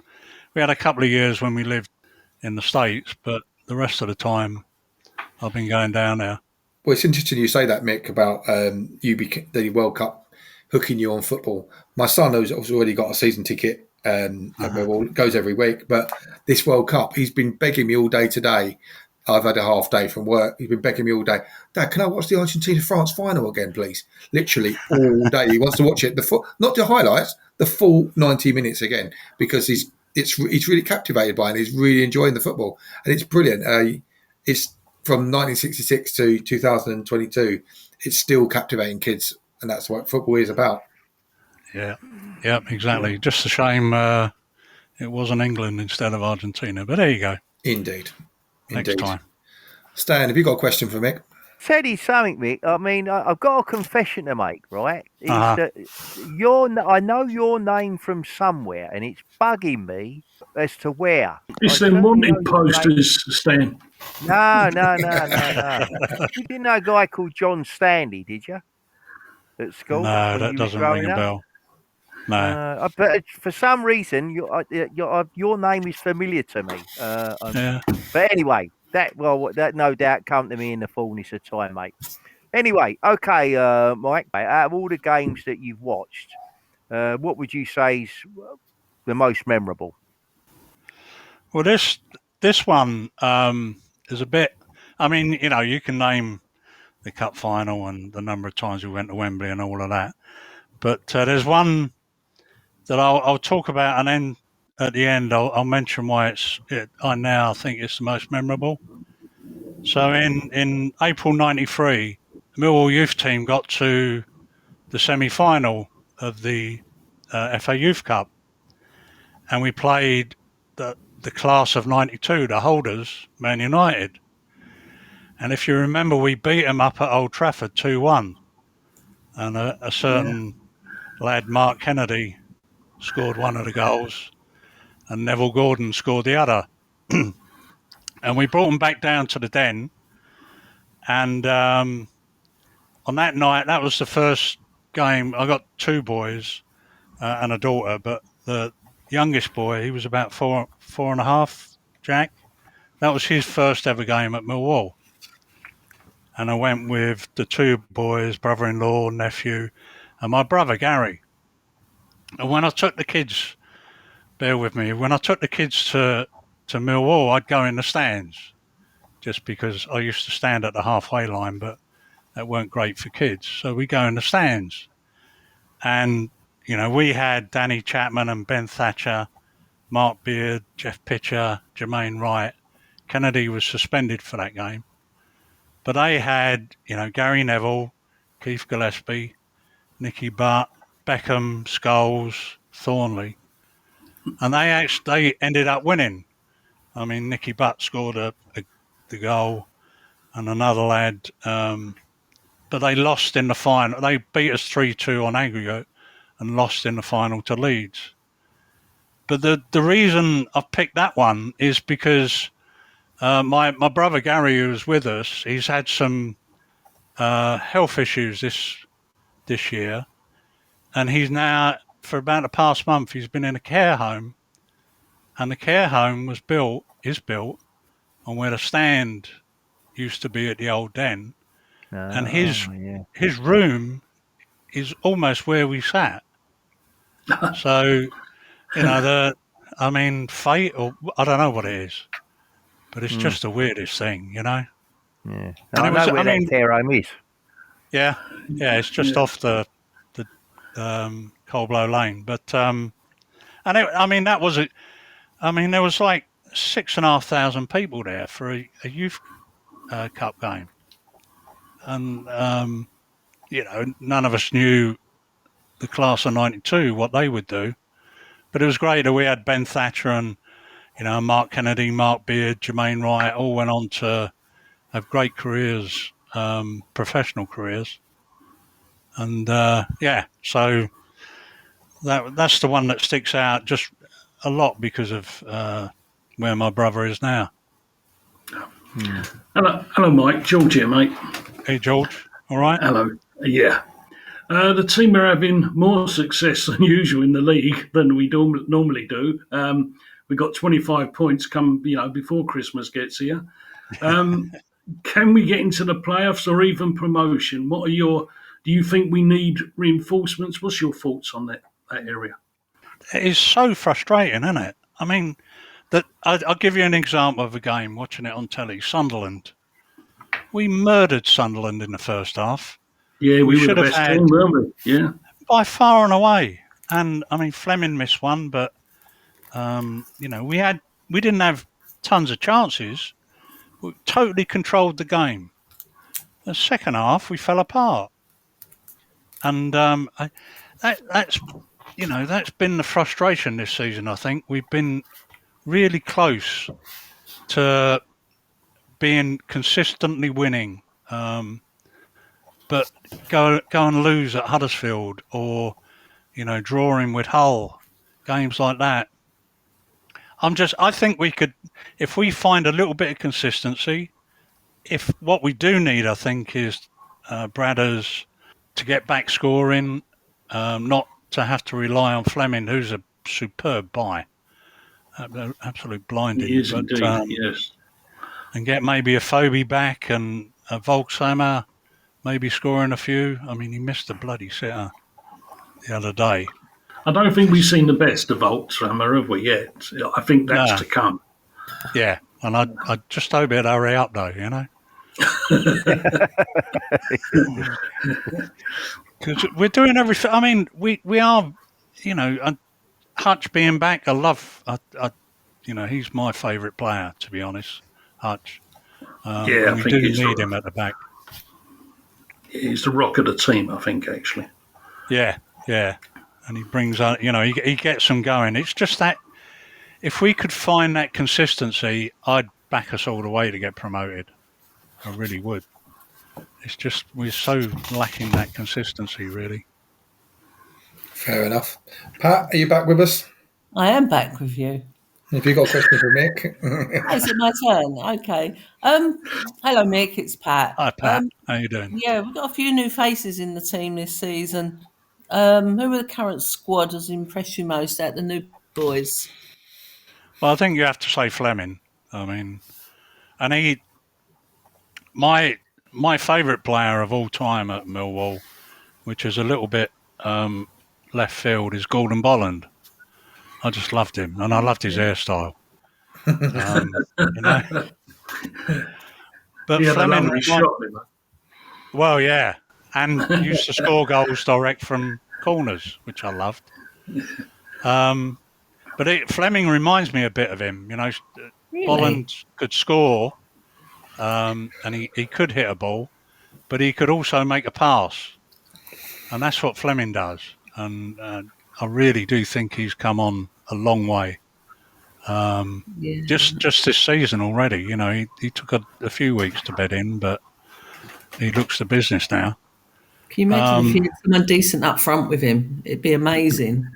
We had a couple of years when we lived in the States, but the rest of the time I've been going down there. Well, it's interesting you say that, Mick, about the World Cup hooking you on football. My son has already got a season ticket at Millwall, goes every week, but this World Cup, he's been begging me all day today. I've had a half day from work. He's been begging me all day. Dad, can I watch the Argentina-France final again, please? Literally all day. He wants to watch it. Not the highlights, the full 90 minutes again, because he's really captivated by it. And he's really enjoying the football, and it's brilliant. It's from 1966 to 2022. It's still captivating kids, and that's what football is about. Yeah, exactly. Just a shame it wasn't England instead of Argentina, but there you go. Indeed. Next time. Stan, have you got a question for Mick? Said he's something, Mick. I mean, I've got a confession to make, right? It's I know your name from somewhere, and it's bugging me as to where. It's them wanted posters, Stan. No. You didn't know a guy called John Stanley, did you? At school? No, that doesn't ring a bell. No. But for some reason, your name is familiar to me. Yeah. But anyway, that no doubt come to me in the fullness of time, mate. Anyway, okay, Mike, out of all the games that you've watched, what would you say is the most memorable? Well, this one is a bit. I mean, you know, you can name the cup final and the number of times we went to Wembley and all of that, but there's one that I'll talk about, and then at the end I'll mention why I now think it's the most memorable. So in April '93, the Millwall youth team got to the semi-final of the FA Youth Cup, and we played the class of '92, the holders, Man United. And if you remember, we beat them up at Old Trafford 2-1, and a certain lad, Mark Kennedy, scored one of the goals, and Neville Gordon scored the other. And we brought them back down to the Den. And on that night, that was the first game. I got two boys and a daughter, but the youngest boy, he was about four and a half, Jack. That was his first ever game at Millwall. And I went with the two boys, brother-in-law, nephew, and my brother, Gary. And when I took the kids, bear with me, when I took the kids to Millwall, I'd go in the stands, just because I used to stand at the halfway line, but that weren't great for kids. So we go in the stands. And, you know, we had Danny Chapman and Ben Thatcher, Mark Beard, Jeff Pitcher, Jermaine Wright. Kennedy was suspended for that game. But they had, you know, Gary Neville, Keith Gillespie, Nicky Butt, Beckham, Scholes, Thornley. And they ended up winning. I mean, Nicky Butt scored the goal, and another lad, but they lost in the final. They beat us 3-2 on aggregate and lost in the final to Leeds. But the reason I've picked that one is because my brother Gary, who was with us, he's had some health issues this year, and he's now, for about the past month, he's been in a care home, and the care home is built on where the stand used to be at the old Den, and his room is almost where we sat. So, you know, fate, or I don't know what it is, but it's just the weirdest thing, you know. Yeah, I know where that care home is. Yeah, it's just off the Coldblow Lane, but there was like 6,500 people there for a youth cup game, and you know, none of us knew the class of '92 what they would do, but it was great that we had Ben Thatcher and, you know, Mark Kennedy, Mark Beard, Jermaine Wright, all went on to have great careers, professional careers, and so that's the one that sticks out just a lot because of where my brother is now. Hello, Mike. George here, mate. Hey, George. All right? Hello. Yeah. The team are having more success than usual in the league than we normally do. We got 25 points before Christmas gets here. Can we get into the playoffs or even promotion? Do you think we need reinforcements? What's your thoughts on that area? It is so frustrating, isn't it? I mean, I'll give you an example of a game, watching it on telly. Sunderland. We murdered Sunderland in the first half. Yeah, we were the best team, weren't we? Yeah. By far and away. And, I mean, Fleming missed one, but, you know, we didn't have tons of chances. We totally controlled the game. The second half, we fell apart. And that's been the frustration this season, I think. We've been really close to being consistently winning, but go and lose at Huddersfield, or drawing with Hull, games like that. I think we could, if we find a little bit of consistency. If what we do need, I think, is Bradders to get back scoring, not to have to rely on Fleming, who's a superb buy, absolute blinding. He is indeed, yes. And get maybe a Phobie back and a Volkshammer, maybe scoring a few. I mean, he missed a bloody sitter the other day. I don't think we've seen the best of Volkshammer, have we, yet? I think that's to come. Yeah, and I just hope it'd hurry up, though, Because we're doing everything. I mean, we are, Hutch being back, I love, he's my favourite player, to be honest, Hutch. We do need him at the back. He's the rock of the team, I think, actually. Yeah. And he brings, he gets them going. It's just that if we could find that consistency, I'd back us all the way to get promoted. I really would. It's just we're so lacking that consistency, really. Fair enough. Pat, are you back with us? I am back with you. Have you got a question for Mick? Is it my turn? Okay. Hello, Mick. It's Pat. Hi, Pat. How you doing? Yeah, we've got a few new faces in the team this season. Who are the current squad has impressed you most out the new boys? Well, I think you have to say Fleming. I mean, and my favourite player of all time at Millwall, which is a little bit left field, is Gordon Bolland. I just loved him, and I loved his hairstyle. But Fleming, well, yeah, and used to score goals direct from corners, which I loved. But Fleming reminds me a bit of him. Really? Bolland could score, and he could hit a ball, but he could also make a pass, and that's what Fleming does. And I really do think he's come on a long way. Just this season already, he took a few weeks to bed in, but he looks the business now. Can you imagine if you had someone decent up front with him? It'd be amazing.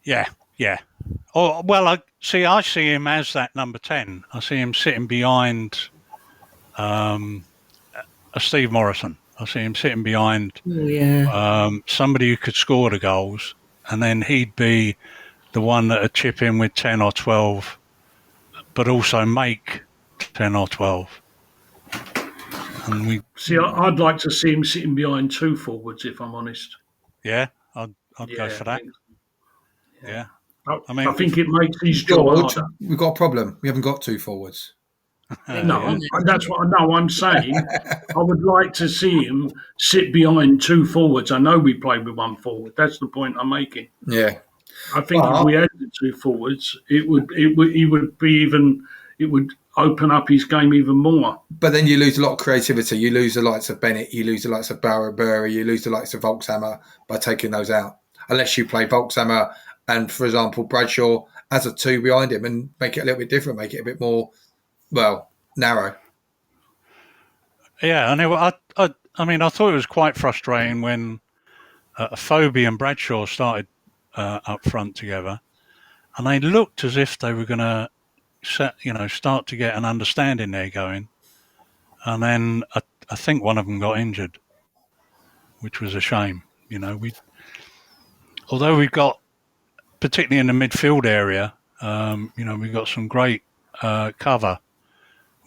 Yeah. Oh, well, I see him as that number 10. I see him sitting behind a Steve Morrison. I see him sitting behind somebody who could score the goals, and then he'd be the one that would chip in with 10 or 12, but also make 10 or 12. And I'd like to see him sitting behind two forwards, if I'm honest. Yeah, I'd go for that. Yeah. I think it makes his job harder. We've got a problem. We haven't got two forwards. No, that's what I'm saying. I would like to see him sit behind two forwards. I know we play with one forward. That's the point I'm making. Yeah. I think if we had the two forwards, it would open up his game even more. But then you lose a lot of creativity. You lose the likes of Bennett. You lose the likes of Barry. You lose the likes of Volkshammer by taking those out. Unless you play Volkshammer and, for example, Bradshaw as a two behind him and make it a little bit different, make it a bit more, narrow. Yeah, and I thought it was quite frustrating when Phobie and Bradshaw started up front together, and they looked as if they were going to start to get an understanding there going, and then I think one of them got injured, which was a shame. Although we've got, particularly in the midfield area, we've got some great cover.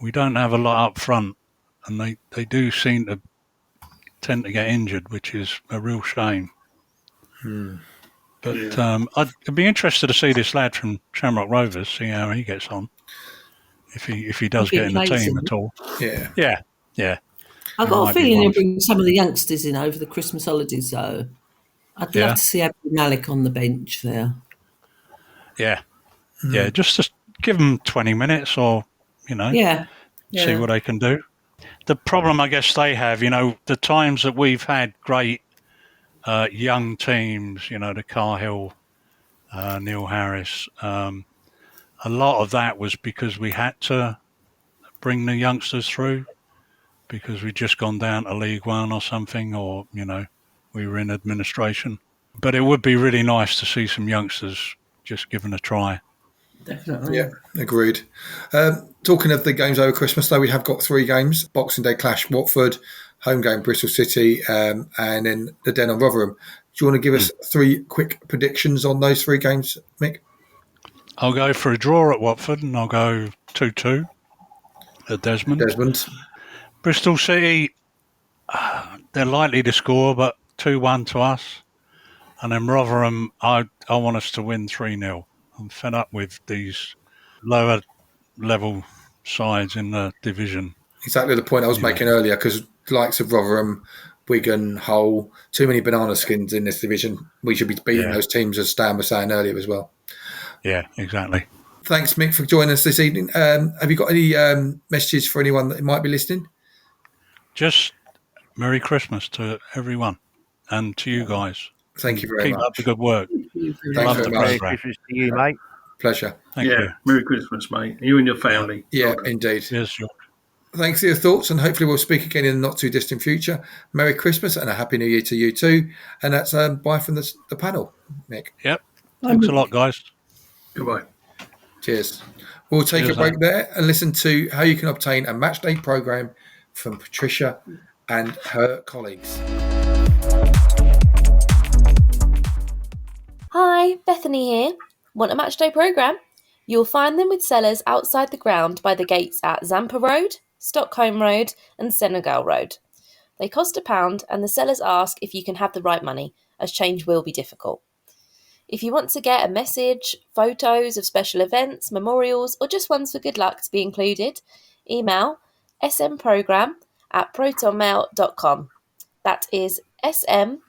We don't have a lot up front, and they do seem to tend to get injured, which is a real shame. But I'd be interested to see this lad from Shamrock Rovers, see how he gets on, if he does get in the team at all. Yeah. I've got a feeling he'll bring some of the youngsters in over the Christmas holidays, though. I'd love to see Abdul Malik on the bench there. Yeah, just to give them 20 minutes or, see what they can do. The problem I guess they have, the times that we've had great young teams, the Cahill, Neil Harris, a lot of that was because we had to bring the youngsters through because we'd just gone down to League One or something, or, we were in administration. But it would be really nice to see some youngsters just given a try. Definitely. Yeah, agreed. Talking of the games over Christmas, though, we have got 3 games. Boxing Day clash, Watford, home game, Bristol City, and then the Den on Rotherham. Do you want to give us 3 quick predictions on those 3 games, Mick? I'll go for a draw at Watford, and I'll go 2-2 at Desmond. Bristol City, they're likely to score, but 2-1 to us. And then Rotherham, I want us to win 3-0. I'm fed up with these lower level sides in the division. Exactly the point I was making earlier, because the likes of Rotherham, Wigan, Hull, too many banana skins in this division. We should be beating those teams, as Stan was saying earlier as well. Yeah, exactly. Thanks, Mick, for joining us this evening. Have you got any messages for anyone that might be listening? Just Merry Christmas to everyone and to you guys. Thank you very much. Keep up the good work. Thanks very much. Merry Christmas to you, mate. Pleasure. Thank you. Merry Christmas, mate. You and your family. Yeah, indeed. Yes, sure. Thanks for your thoughts, and hopefully we'll speak again in the not too distant future. Merry Christmas and a Happy New Year to you too. And that's bye from the panel, Mick. Yep. Thanks a lot, guys. Goodbye. Cheers. We'll take a break there and listen to how you can obtain a match day program from Patricia and her colleagues. Hi, Bethany here. Want a matchday programme? You'll find them with sellers outside the ground by the gates at Zampa Road, Stockholm Road and Senegal Road. They cost £1 and the sellers ask if you can have the right money, as change will be difficult. If you want to get a message, photos of special events, memorials or just ones for good luck to be included, email smprogram@protonmail.com. That is smprogramme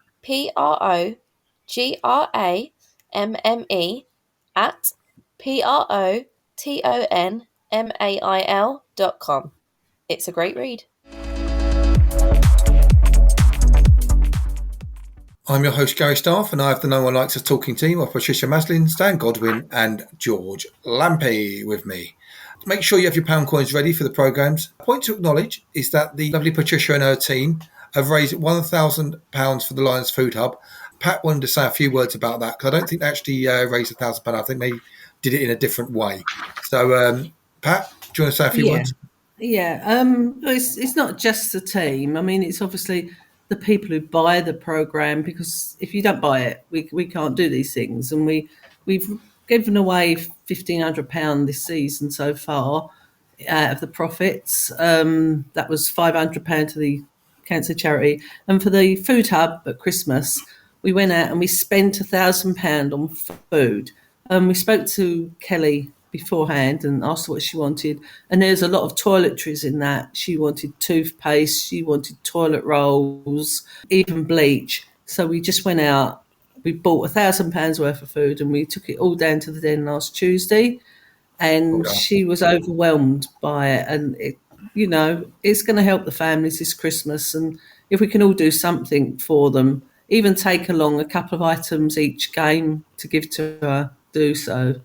at protonmail.com. It's a great read. I'm your host, Gary Staff, and I have the No One Likes Us talking team of Patricia Maslin, Stan Godwin and George Lampey with me. Make sure you have your pound coins ready for the programmes. A point to acknowledge is that the lovely Patricia and her team have raised £1,000 for the Lions Food Hub. Pat wanted to say a few words about that, because I don't think they actually raised £1,000. I think they did it in a different way. So, Pat, do you want to say a few words? Yeah, it's not just the team. I mean, it's obviously the people who buy the programme, because if you don't buy it, we can't do these things. And we've given away £1,500 this season so far out of the profits. That was £500 to the cancer charity. And for the food hub at Christmas, we went out and we spent £1,000 on food. We spoke to Kelly beforehand and asked her what she wanted. And there's a lot of toiletries in that. She wanted toothpaste, she wanted toilet rolls, even bleach. So we just went out, we bought £1,000 worth of food and we took it all down to the Den last Tuesday. And she was overwhelmed by it. And, it's going to help the families this Christmas. And if we can all do something for them, even take along a couple of items each game to give to her, do so.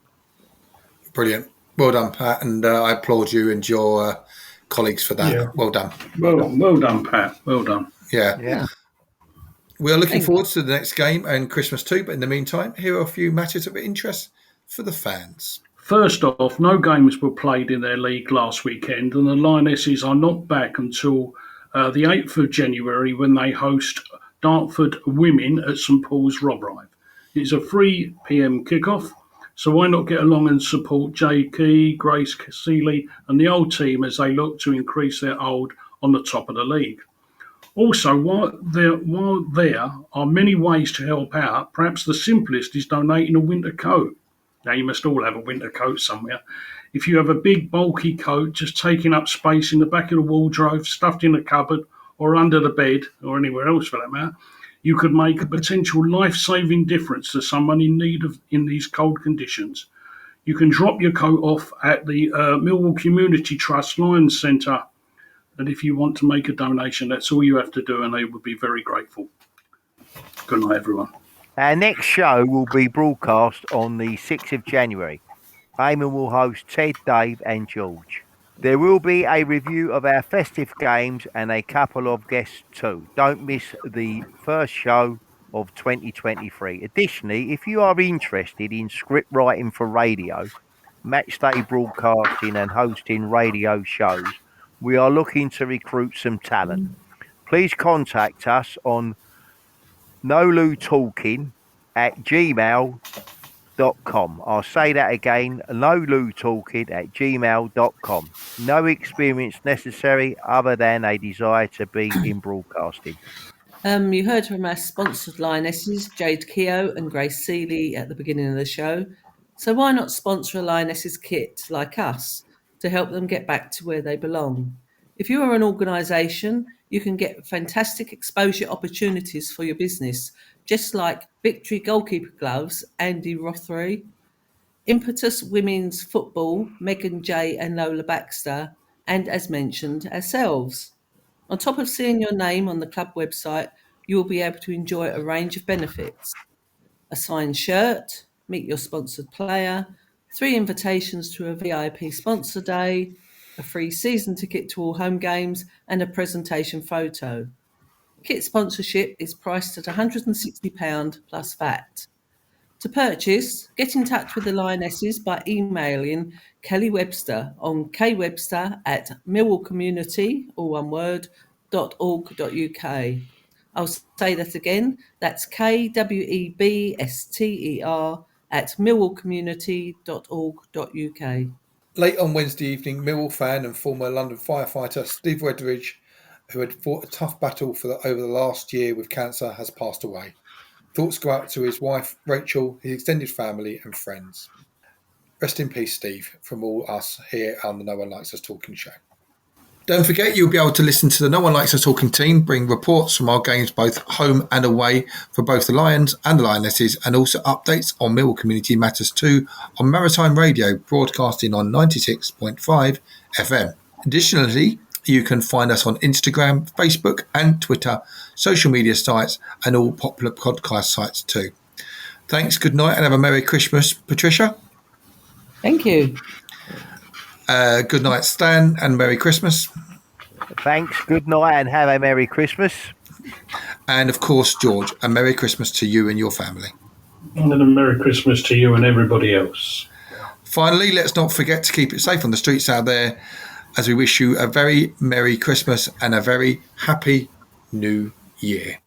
Brilliant. Well done, Pat, and I applaud you and your colleagues for that. Yeah. Well done. Well done, Pat. Well done. Yeah. We are looking forward to the next game and Christmas too, but in the meantime, here are a few matters of interest for the fans. First off, no games were played in their league last weekend, and the Lionesses are not back until the 8th of January when they host Dartford Women at St Paul's Rotherham. It's a 3 p.m. kickoff, so why not get along and support Jay Key, Grace Seeley and the old team as they look to increase their hold on the top of the league. Also, while there are many ways to help out, perhaps the simplest is donating a winter coat. Now, you must all have a winter coat somewhere. If you have a big, bulky coat just taking up space in the back of the wardrobe, stuffed in a cupboard or under the bed or anywhere else for that matter, you could make a potential life-saving difference to someone in need in these cold conditions. You can drop your coat off at the Millwall Community Trust Lions Centre, and if you want to make a donation, that's all you have to do, and they would be very grateful. Good night, everyone. Our next show will be broadcast on the 6th of January. Eamon will host Ted, Dave and George. There will be a review of our festive games and a couple of guests too. Don't miss the first show of 2023. Additionally, if you are interested in script writing for radio, matchday broadcasting and hosting radio shows, we are looking to recruit some talent. Please contact us on nolutalking@gmail.com. I'll say that again, nolutalking@gmail.com. No experience necessary other than a desire to be in broadcasting. You heard from our sponsored Lionesses, Jade Keogh and Grace Seeley at the beginning of the show. So why not sponsor a Lionesses kit like us to help them get back to where they belong? If you are an organisation, you can get fantastic exposure opportunities for your business, just like Victory Goalkeeper Gloves, Andy Rothery, Impetus Women's Football, Megan J and Lola Baxter, and as mentioned, ourselves. On top of seeing your name on the club website, you will be able to enjoy a range of benefits. A signed shirt, meet your sponsored player, 3 invitations to a VIP sponsor day, a free season ticket to all home games, and a presentation photo. Kit sponsorship is priced at £160 plus VAT. To purchase, get in touch with the Lionesses by emailing Kelly Webster on kwebster@millwallcommunity, all one word, .org.uk. I'll say that again, that's KWEBSTER@millwallcommunity.org.uk. Late on Wednesday evening, Millwall fan and former London firefighter Steve Wedridge, who had fought a tough battle over the last year with cancer, has passed away. Thoughts go out to his wife, Rachel, his extended family and friends. Rest in peace, Steve, from all us here on the No One Likes Us Talking show. Don't forget, you'll be able to listen to the No One Likes Us Talking team bring reports from our games both home and away for both the Lions and the Lionesses, and also updates on Millwall Community Matters too on Maritime Radio, broadcasting on 96.5 FM. Additionally, you can find us on Instagram, Facebook and Twitter, social media sites and all popular podcast sites too. Thanks, good night and have a Merry Christmas, Patricia. Thank you. Good night, Stan, and Merry Christmas. Thanks, good night and have a Merry Christmas. And of course, George, a Merry Christmas to you and your family. And a Merry Christmas to you and everybody else. Finally, let's not forget to keep it safe on the streets out there, as we wish you a very Merry Christmas and a very Happy New Year.